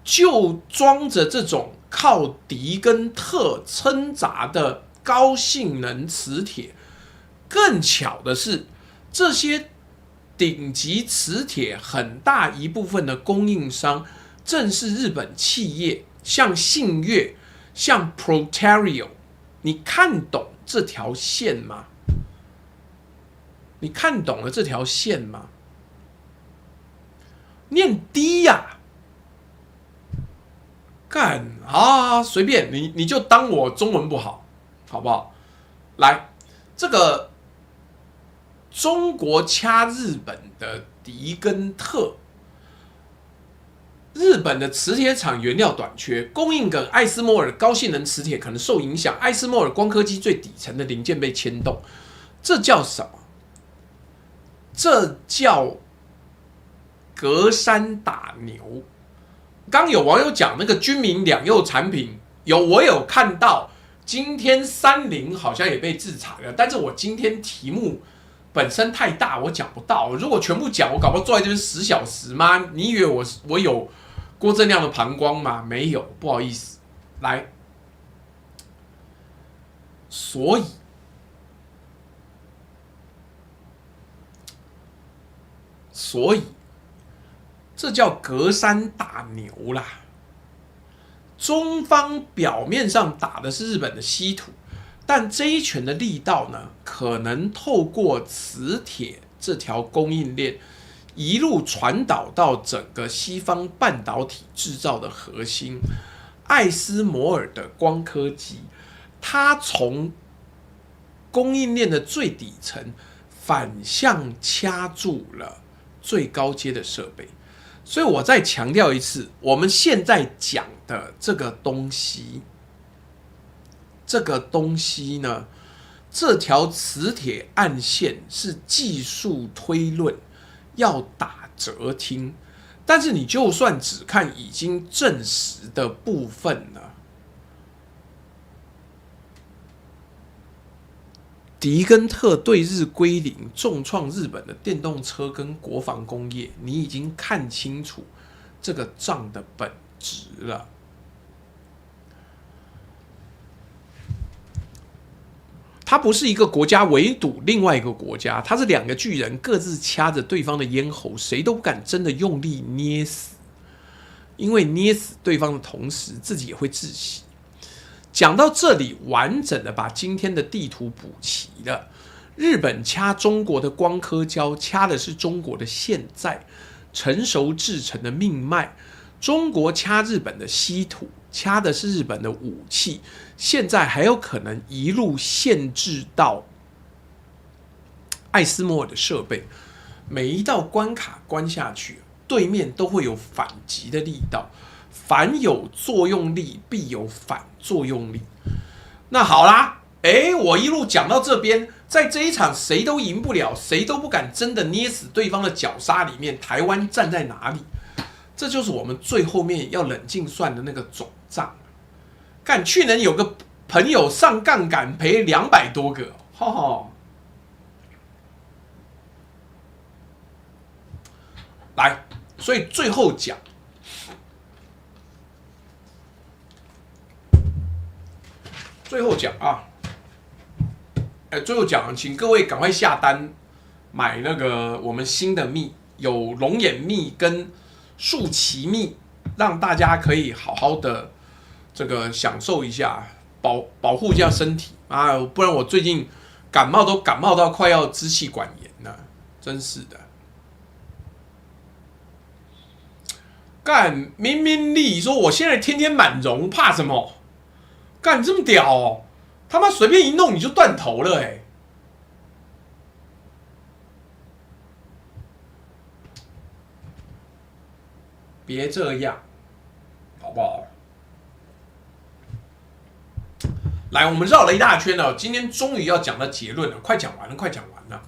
就装着这种靠敌跟特扦杂的高性能磁铁。更巧的是，这些顶级磁铁很大一部分的供应商正是日本企业，像信越、像 Proterio。你看懂这条线吗？你看懂了这条线吗？念低呀、干啊，随便你就当我中文不好，好不好？来，这个中国掐日本的敌跟特，日本的磁铁厂原料短缺，供应给艾斯摩尔高性能磁铁可能受影响，艾斯摩尔光刻机最底层的零件被牵动，这叫什么？这叫隔山打牛。刚有网友讲那个军民两用产品，我有看到，今天30好像也被制裁了，但是我今天题目本身太大，我讲不到。如果全部讲，我搞不好坐在这边10小时吗？你以为我有郭正亮的膀胱吗？没有，不好意思。来，所以这叫隔山打牛啦。中方表面上打的是日本的稀土，但这一拳的力道呢，可能透过磁铁这条供应链，一路传导到整个西方半导体制造的核心——艾斯摩尔的光刻机。它从供应链的最底层反向掐住了最高阶的设备。所以我再强调一次，我们现在讲的这个东西呢，这条磁铁暗线是技术推论，要打折听。但是你就算只看已经证实的部分呢，敌跟特对日归零，重创日本的电动车跟国防工业，你已经看清楚这个账的本质了。它不是一个国家围堵另外一个国家，它是2个巨人各自掐着对方的咽喉，谁都不敢真的用力捏死，因为捏死对方的同时，自己也会窒息。讲到这里，完整的把今天的地图补齐了。日本掐中国的光刻胶，掐的是中国的现在成熟制成的命脉；中国掐日本的稀土，掐的是日本的武器，现在还有可能一路限制到艾斯摩尔的设备。每一道关卡关下去，对面都会有反击的力道。凡有作用力，必有反作用力。那好啦，我一路讲到这边，在这一场谁都赢不了，谁都不敢真的捏死对方的绞杀里面，台湾站在哪里？这就是我们最后面要冷静算的那个总账。干，去年有个朋友上杠杆赔200多个，哈哈。来，所以最后讲。最后讲，请各位赶快下单买那个我们新的蜜，有龙眼蜜跟树旗蜜，让大家可以好好的这个享受一下，保护一下身体啊，不然我最近感冒都感冒到快要支气管炎了，真是的。干明明利说我现在天天满容，怕什么？干你这么屌哦！他妈随便一弄你就断头了别这样，好不好？来，我们绕了一大圈了，今天终于要讲到结论了，快讲完了，快讲完了。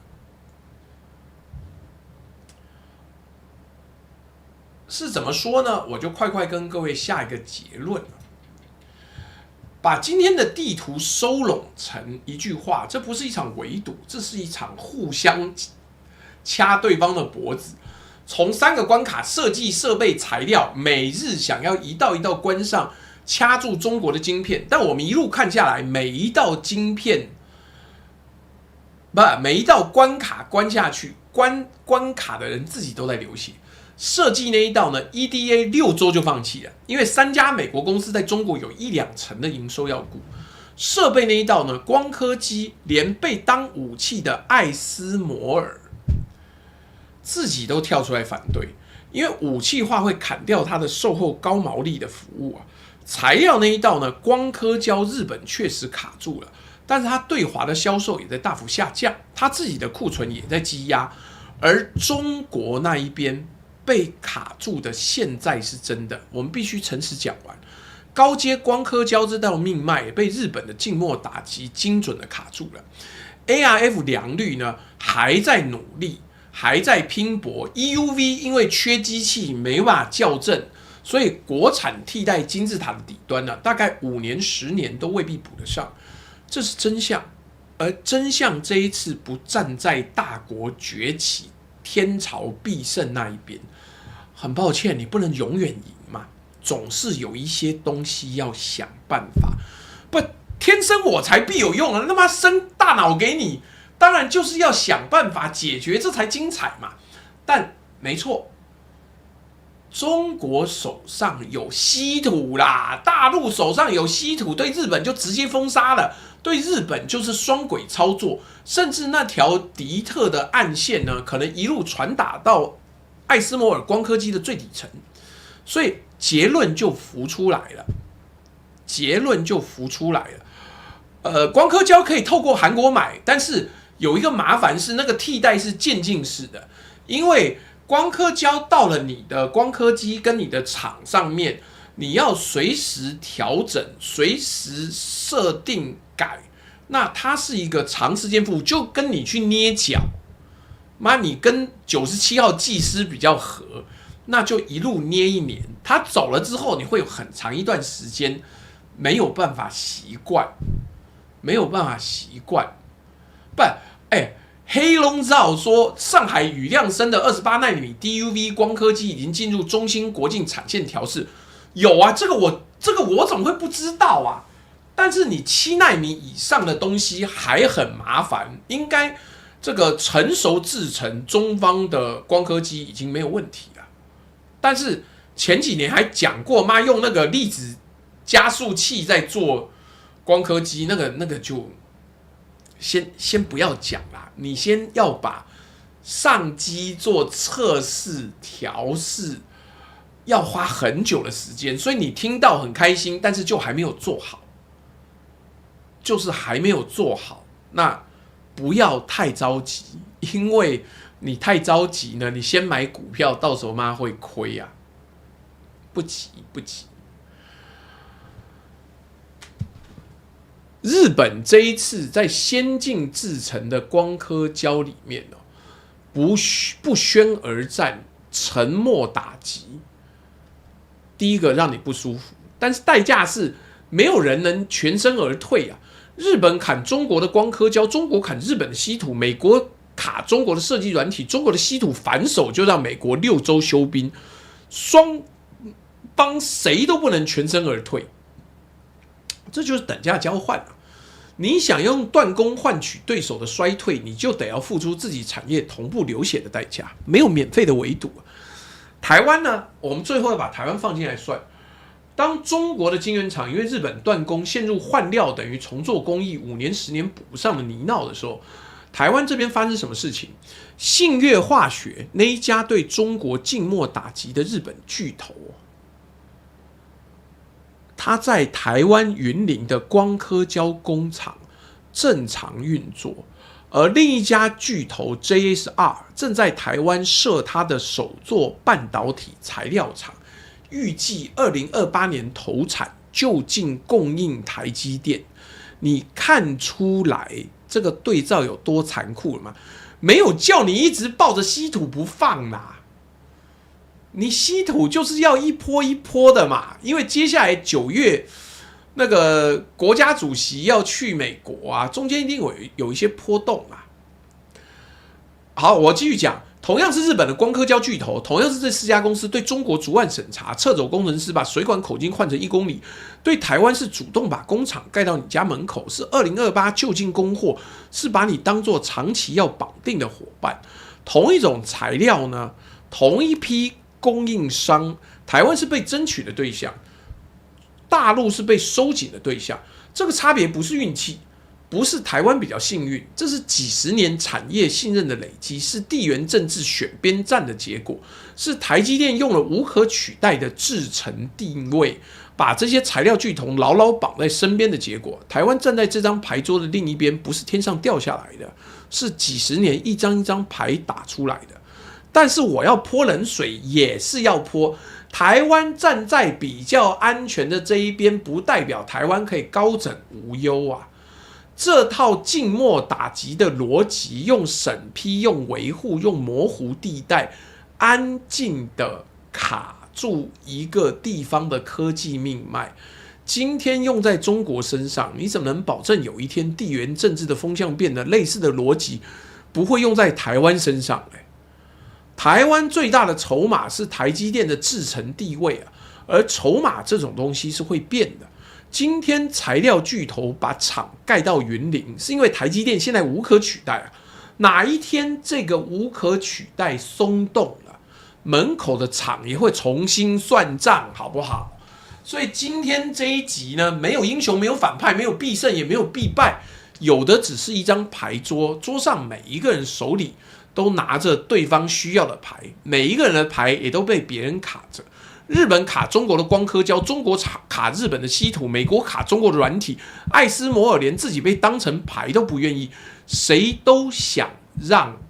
是怎么说呢？我就快跟各位下一个结论了。把今天的地图收拢成一句话，这不是一场围堵，这是一场互相掐对方的脖子。从3个关卡设计、设备、材料，每日想要一道一道关上，掐住中国的晶片。但我们一路看下来，每一道晶片，每一道关卡关下去，关卡的人自己都在流血。设计那一道呢 ，EDA 6周就放弃了，因为3家美国公司在中国有1-2成的营收要顾。设备那一道呢，光刻机连被当武器的艾斯摩尔自己都跳出来反对，因为武器化会砍掉它的售后高毛利的服务啊。材料那一道呢，光刻胶日本确实卡住了，但是它对华的销售也在大幅下降，它自己的库存也在积压，而中国那一边被卡住的现在是真的，我们必须诚实讲完。高阶光刻胶这道命脉也被日本的静默打击精准的卡住了。ARF 良率呢还在努力，还在拼搏。EUV 因为缺机器没办法校正，所以国产替代金字塔的底端呢，大概5年10年都未必补得上，这是真相。而真相这一次不站在大国崛起、天朝必胜那一边。很抱歉，你不能永远赢嘛，总是有一些东西要想办法。不，天生我材必有用啊！他妈生大脑给你，当然就是要想办法解决，这才精彩嘛。但没错，中国手上有稀土啦，大陆手上有稀土，对日本就直接封杀了，对日本就是双轨操作，甚至那条迪特的暗线呢，可能一路传达到艾斯摩尔光刻机的最底层，所以结论就浮出来了。光刻胶可以透过韩国买，但是有一个麻烦是，那个替代是渐进式的，因为光刻胶到了你的光刻机跟你的厂上面，你要随时调整、随时设定改，那它是一个长时间服务，就跟你去捏脚。妈，你跟97号技师比较合，那就一路捏1年。他走了之后，你会有很长一段时间没有办法习惯，不，黑龙照说上海宇亮生的28奈米 DUV 光刻机已经进入中芯国际产线调试，有啊，这个我怎么会不知道啊？但是你7奈米以上的东西还很麻烦，应该。这个成熟制成中方的光刻机已经没有问题了，但是前几年还讲过，妈用那个粒子加速器在做光刻机，那个就先不要讲啦，你先要把上机做测试调试，要花很久的时间，所以你听到很开心，但是就还没有做好，那。不要太着急，因为你太着急呢，你先买股票，到时候妈会亏啊！不急。日本这一次在先进制程的光刻胶里面不宣而战，沉默打击。第一个让你不舒服，但是代价是没有人能全身而退啊！日本砍中国的光刻胶，中国砍日本的稀土，美国卡中国的设计软体，中国的稀土反手就让美国6周休兵，双方谁都不能全身而退，这就是等价交换啊！你想用断供换取对手的衰退，你就得要付出自己产业同步流血的代价，没有免费的围堵。台湾呢，我们最后要把台湾放进来算。当中国的晶圆厂因为日本断供陷入换料等于重做工艺5年10年补不上的泥淖的时候，台湾这边发生什么事情？信越化学那一家对中国静默打击的日本巨头，他在台湾云林的光刻胶工厂正常运作，而另一家巨头 JSR 正在台湾设他的首座半导体材料厂，预计2028年投产，就近供应台积电。你看出来这个对照有多残酷了吗？没有叫你一直抱着稀土不放啦，你稀土就是要一波一波的嘛，因为接下来9月那个国家主席要去美国啊，中间一定有一些波动啊。好，我继续讲。同样是日本的光刻胶巨头，同样是这4家公司对中国逐案审查，撤走工程师，把水管口径换成1公里。对台湾是主动把工厂盖到你家门口，是2028就近供货，是把你当作长期要绑定的伙伴。同一种材料呢，同一批供应商，台湾是被争取的对象，大陆是被收紧的对象。这个差别不是运气。不是台湾比较幸运，这是几十年产业信任的累积，是地缘政治选边站的结果，是台积电用了无可取代的制程定位，把这些材料巨头牢牢绑在身边的结果。台湾站在这张牌桌的另一边，不是天上掉下来的，是几十年一张一张牌打出来的。但是我要泼冷水，也是要泼。台湾站在比较安全的这一边，不代表台湾可以高枕无忧啊。这套静默打击的逻辑，用审批、用维护、用模糊地带，安静的卡住一个地方的科技命脉。今天用在中国身上，你怎么能保证有一天地缘政治的风向变得类似的逻辑不会用在台湾身上？台湾最大的筹码是台积电的制程地位啊，而筹码这种东西是会变的。今天材料巨头把厂盖到云林，是因为台积电现在无可取代啊。哪一天这个无可取代松动了，门口的厂也会重新算账，好不好？所以今天这一集呢，没有英雄，没有反派，没有必胜，也没有必败，有的只是一张牌桌，桌上每一个人手里都拿着对方需要的牌，每一个人的牌也都被别人卡着。日本卡中国的光刻胶，中国卡日本的稀土，美国卡中国的软体，艾斯摩尔连自己被当成牌都不愿意，谁都想让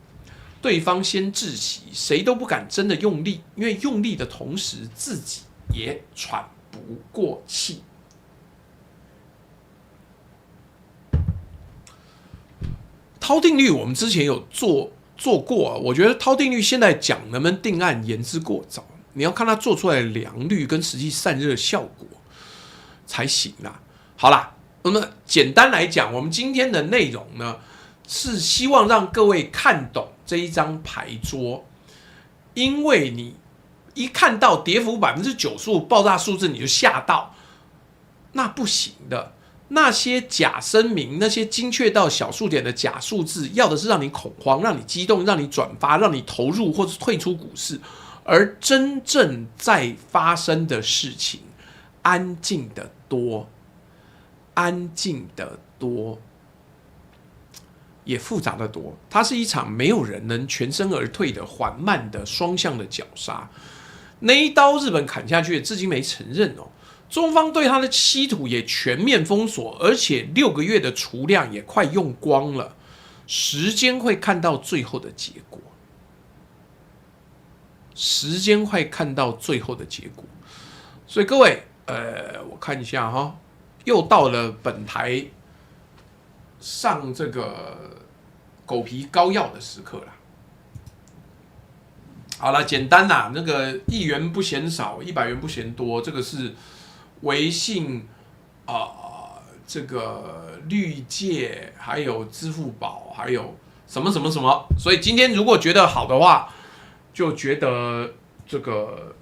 对方先窒息，谁都不敢真的用力，因为用力的同时自己也喘不过气。涛定律我们之前有做过啊，我觉得涛定律现在讲能不能定案言之过早。你要看它做出来的良率跟实际散热效果才行啦。好啦，那么简单来讲，我们今天的内容呢，是希望让各位看懂这一张牌桌，因为你一看到跌幅95%爆炸数字你就吓到，那不行的。那些假声明，那些精确到小数点的假数字，要的是让你恐慌，让你激动，让你转发，让你投入或是退出股市。而真正在发生的事情，安静的多，安静的多，也复杂的多。它是一场没有人能全身而退的缓慢的双向的绞杀。那一刀日本砍下去，至今没承认哦。中方对它的稀土也全面封锁，而且6个月的储量也快用光了。时间会看到最后的结果。时间会看到最后的结果，所以各位，我看一下哈，又到了本台上这个狗皮膏药的时刻了。好了，简单啦，那个1元不嫌少，100元不嫌多，这个是微信这个绿界，还有支付宝，还有什么什么什么，所以今天如果觉得好的话，就觉得这个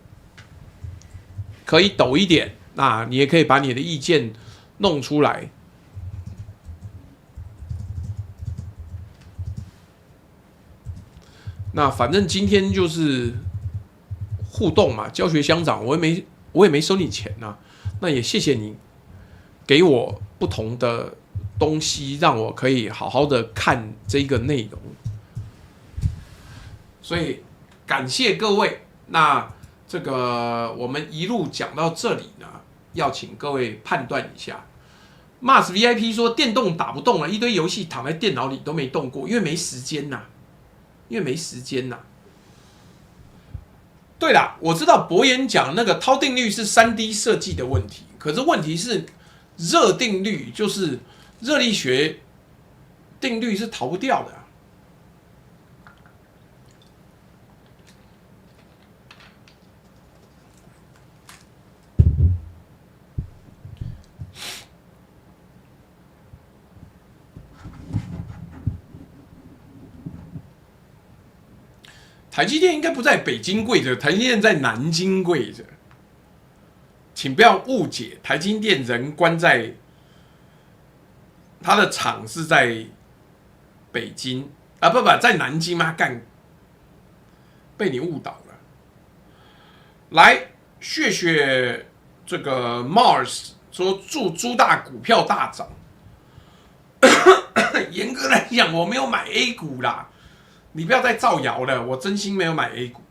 可以抖一点，那你也可以把你的意见弄出来。那反正今天就是互动嘛，教学相长，我也没收你钱啊。那也谢谢你给我不同的东西，让我可以好好的看这个内容。所以感谢各位。那这个我们一路讲到这里呢，要请各位判断一下。Mars VIP 说电动打不动了，一堆游戏躺在电脑里都没动过，因为没时间呐、对啦，我知道博言讲那个涛定律是3D 设计的问题，可是问题是热定律就是热力学定律是逃不掉的、啊。台积电应该不在北京跪着，台积电在南京跪着，请不要误解，台积电人关在他的厂是在北京啊，不在南京吗？干，被你误导了。来，雪雪这个 Mars 说祝朱大股票大涨，严格来讲，我没有买 A 股啦。你不要再造谣了，我真心没有买 A 股。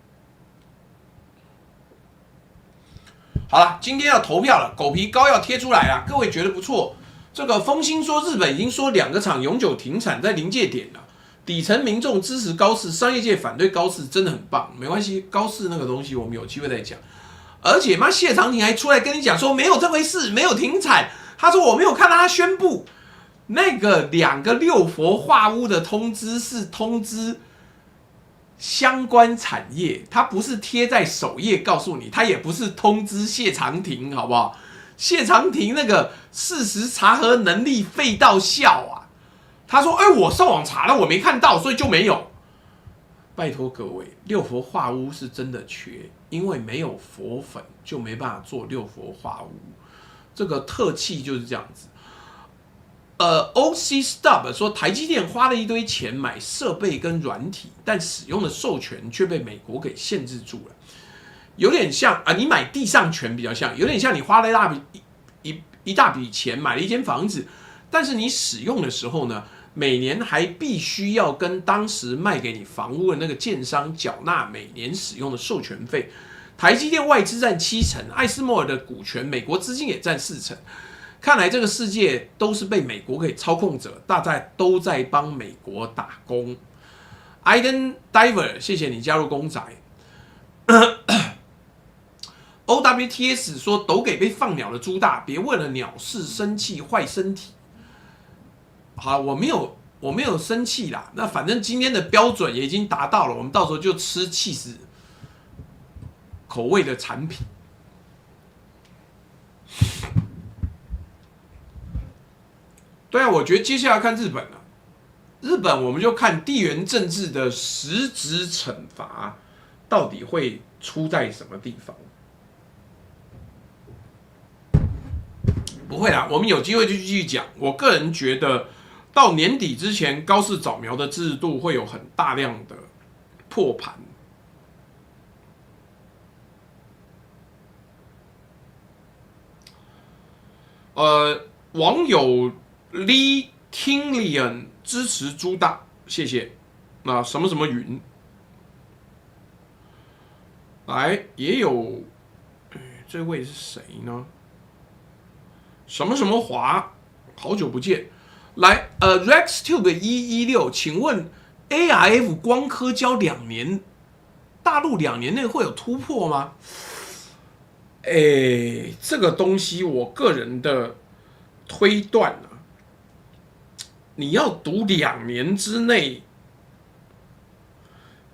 好了，今天要投票了，狗皮膏药贴出来了，各位觉得不错。这个风兴说日本已经说2个厂永久停产，在临界点了，底层民众支持高市，商业界反对高市，真的很棒。没关系，高市那个东西我们有机会再讲。而且妈谢长廷还出来跟你讲说没有这回事，没有停产。他说我没有看到他宣布那个2个六佛化屋的通知是通知相关产业，它不是贴在首页告诉你，它也不是通知谢长廷，好不好？谢长廷那个事实查核能力废到笑啊！他说：“我上网查了，我没看到，所以就没有。”拜托各位，六佛化屋是真的缺，因为没有佛粉就没办法做六佛化屋，这个特气就是这样子。OC Stub 说台积电花了一堆钱买设备跟软体，但使用的授权却被美国给限制住了，有点像啊，你买地上权比较像，有点像你花了一大笔钱买了一间房子，但是你使用的时候呢，每年还必须要跟当时卖给你房屋的那个建商缴纳每年使用的授权费。台积电外资占70%，艾斯摩尔的股权美国资金也占40%。看来这个世界都是被美国给操控者，大家都在帮美国打工。Aiden Diver， 谢谢你加入公仔。OWTS 说抖给被放鸟的猪大，别为了鸟事生气坏身体。好，我没有生气啦。那反正今天的标准也已经达到了，我们到时候就吃cheese口味的产品。对啊，我觉得接下来看日本啊，日本我们就看地缘政治的实质惩罚到底会出在什么地方。不会啦，我们有机会就继续讲。我个人觉得到年底之前，高市早苗的支持度会有很大量的破盘。网友 Lee Kinglian 支持朱大，谢谢。那什么什么云，来也有，这位是谁呢？什么什么华，好久不见。来，RexTube 116，请问 ARF 光刻胶2年，大陆2年内会有突破吗？这个东西我个人的推断啊，你要读2年之内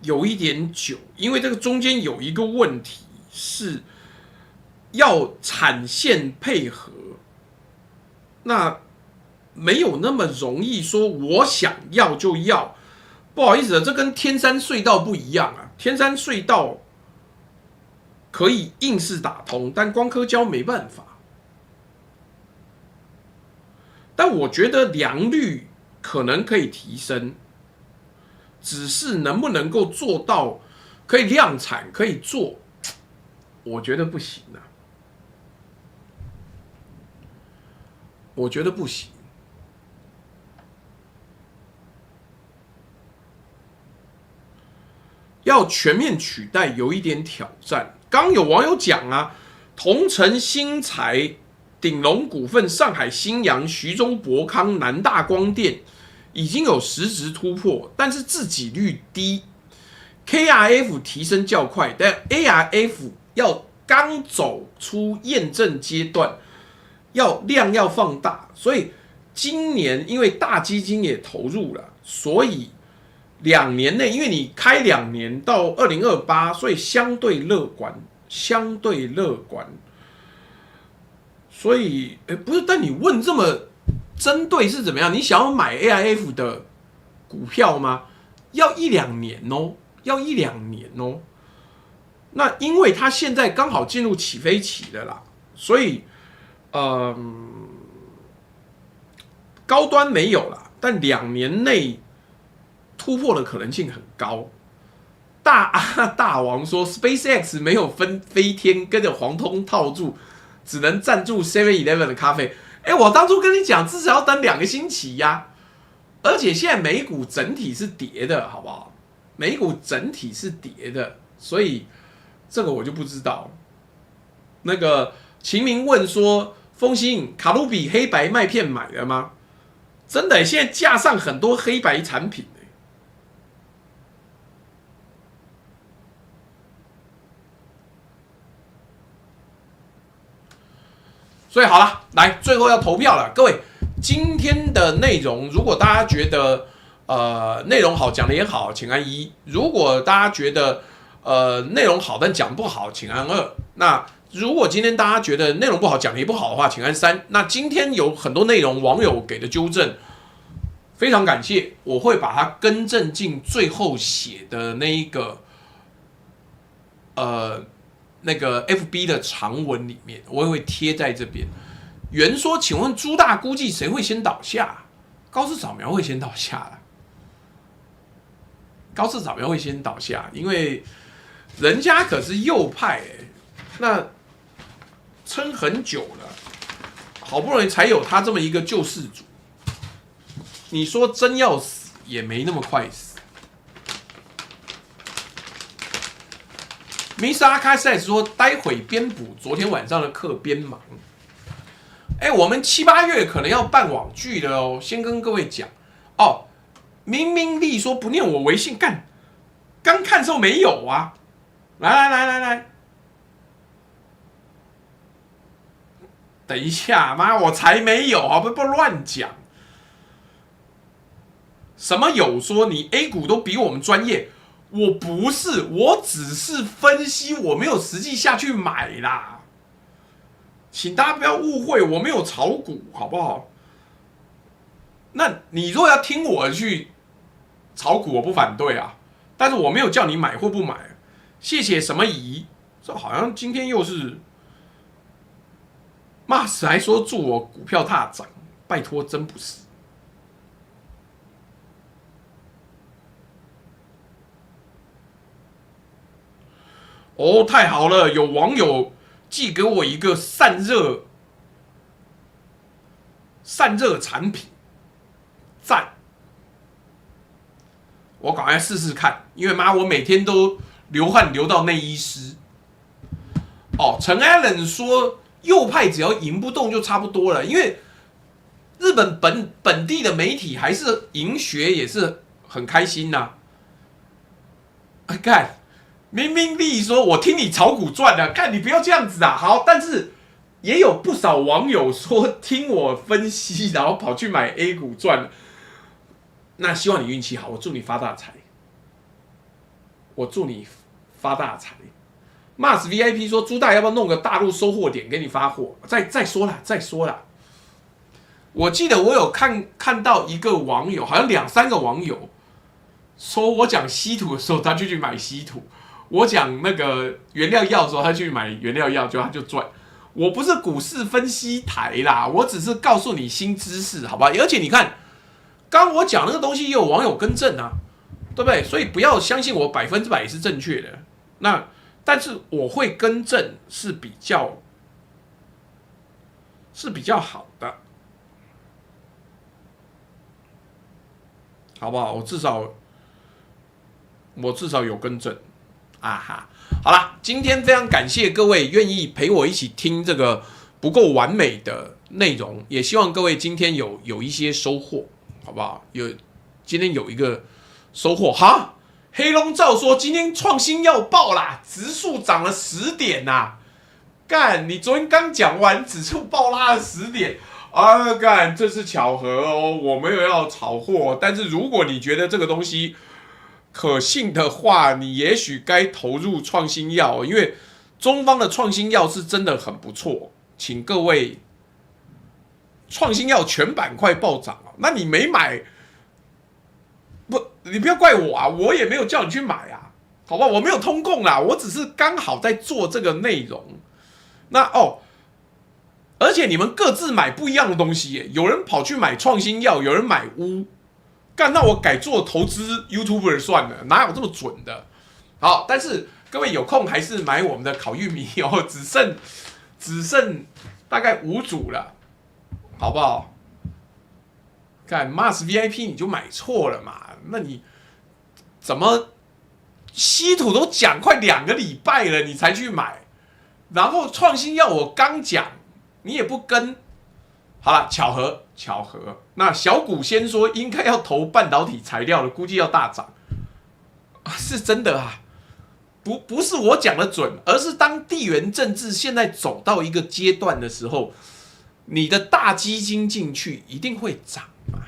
有一点久，因为这个中间有一个问题是要产线配合，那没有那么容易说我想要就要。不好意思，这跟天山隧道不一样啊，天山隧道可以硬是打通，但光刻胶没办法。但我觉得良率可能可以提升，只是能不能够做到可以量产可以做，我觉得不行啊。我觉得不行。要全面取代有一点挑战。刚有网友讲啊，同城新材、鼎龙股份、上海新阳、徐州博康、南大光电已经有实质突破，但是自给率低 ，KRF 提升较快，但 ARF 要刚走出验证阶段，量要放大，所以今年因为大基金也投入了，所以2年内，因为你开2年到2028，所以相对乐观，所以不是，但你问这么针对是怎么样？你想要买 AIF 的股票吗？要1-2年哦，那因为它现在刚好进入起飞期的啦，所以高端没有啦，但2年内突破的可能性很高。大王说 SpaceX 没有飞天，跟着黄通套住，只能赞助 7-Eleven 的咖啡。我当初跟你讲，至少要等2个星期呀。而且现在美股整体是跌的，好不好？美股整体是跌的，所以这个我就不知道。那个秦明问说，风兴卡路比黑白麦片买了吗？真的，现在架上很多黑白产品。所以好了，来最后要投票了，各位，今天的内容如果大家觉得内容好，讲的也好，请按1；如果大家觉得内容好但讲不好，请按2。那如果今天大家觉得内容不好，讲的也不好的话，请按3。那今天有很多内容网友给的纠正，非常感谢，我会把它更正进最后写的那个FB 的长文里面，我也会贴在这边。原说，请问朱大估计谁会先倒下？高市早苗会先倒下了。高市早苗会先倒下，因为人家可是右派那撑很久了，好不容易才有他这么一个救世主。你说真要死，也没那么快死。Mr. 阿卡塞说，待会边补昨天晚上的课边忙。我们7、8月可能要办网剧了哦，先跟各位讲哦。明明丽说不念我微信，干，刚看的时候没有啊。来，等一下，妈，我才没有啊！不乱讲。什么有说你 A 股都比我们专业？我不是，我只是分析，我没有实际下去买啦，请大家不要误会，我没有炒股，好不好？那你如果要听我去炒股，我不反对啊，但是我没有叫你买或不买。谢谢什么姨，这好像今天又是 Mars 还说祝我股票大涨，拜托，真不是。哦，太好了！有网友寄给我一个散热产品，赞！我赶快试试看，因为妈，我每天都流汗流到内衣湿。陈 Allen 说右派只要赢不动就差不多了，因为日本本地的媒体还是赢学也是很开心呐。看。明明丽说：“我听你炒股赚了，看你不要这样子啊！”好，但是也有不少网友说听我分析，然后跑去买 A 股赚了。那希望你运气好，我祝你发大财。Mars VIP 说：“朱大要不要弄个大陆收货点给你发货？”再说啦。我记得我有看到一个网友，好像2、3个网友说我讲稀土的时候，他就去买稀土。我讲那个原料药的时候，他去买原料药，他就赚。我不是股市分析台啦，我只是告诉你新知识，好吧？而且你看，刚我讲那个东西，也有网友更正啊，对不对？所以不要相信我100%是正确的。但是我会更正是比较好的。好不好？我至少有更正啊哈。好啦，今天非常感谢各位愿意陪我一起听这个不够完美的内容，也希望各位今天有一些收获，好不好？今天有一个收获哈。黑龙照说今天创新要爆啦，指数涨了10点呐！干，你昨天刚讲完，指数爆拉了10点啊！干，这是巧合哦，我没有要炒货，但是如果你觉得这个东西可信的话，你也许该投入创新药，因为中方的创新药是真的很不错，请各位，创新药全板块暴涨，那你没买？不，你不要怪我啊，我也没有叫你去买啊，好吧？我没有通共啦，我只是刚好在做这个内容。那而且你们各自买不一样的东西耶，有人跑去买创新药，有人买屋，干，那我改做投资 YouTuber 算了，哪有这么准的？好，但是各位有空还是买我们的烤玉米哦，只剩大概5组了，好不好？看 Mars VIP 你就买错了嘛？那你怎么稀土都讲快2个礼拜了，你才去买？然后创新药我刚讲，你也不跟。好了，巧合。那小股先说应该要投半导体材料的，估计要大涨，是真的啊？不是我讲的准，而是当地缘政治现在走到一个阶段的时候，你的大基金进去一定会涨嘛。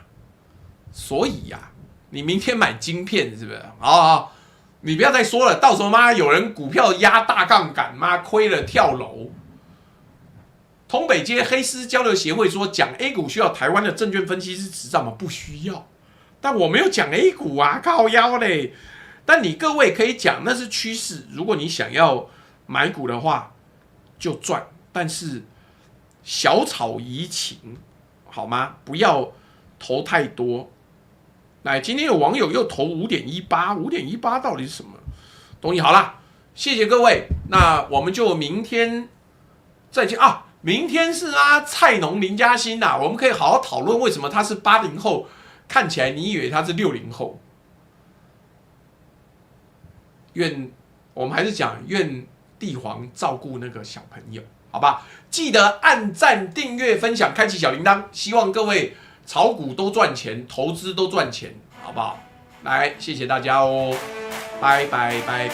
所以呀，你明天买晶片是不是？好，你不要再说了，到时候妈有人股票压大杠杆，妈亏了跳楼。通北街黑丝交流协会说，讲 A 股需要台湾的证券分析师执照吗？不需要，但我没有讲 A 股啊，靠腰嘞。但你各位可以讲，那是趋势。如果你想要买股的话，就赚，但是小炒怡情，好吗？不要投太多。来，今天有网友又投5.18，5.18到底是什么东西？好啦，谢谢各位，那我们就明天再见啊！明天是菜农林嘉欣我们可以好好讨论为什么他是80后，看起来你以为他是60后。我们还是讲愿帝皇照顾那个小朋友，好吧？记得按赞、订阅、分享、开启小铃铛，希望各位炒股都赚钱，投资都赚钱，好不好？来，谢谢大家哦，拜拜。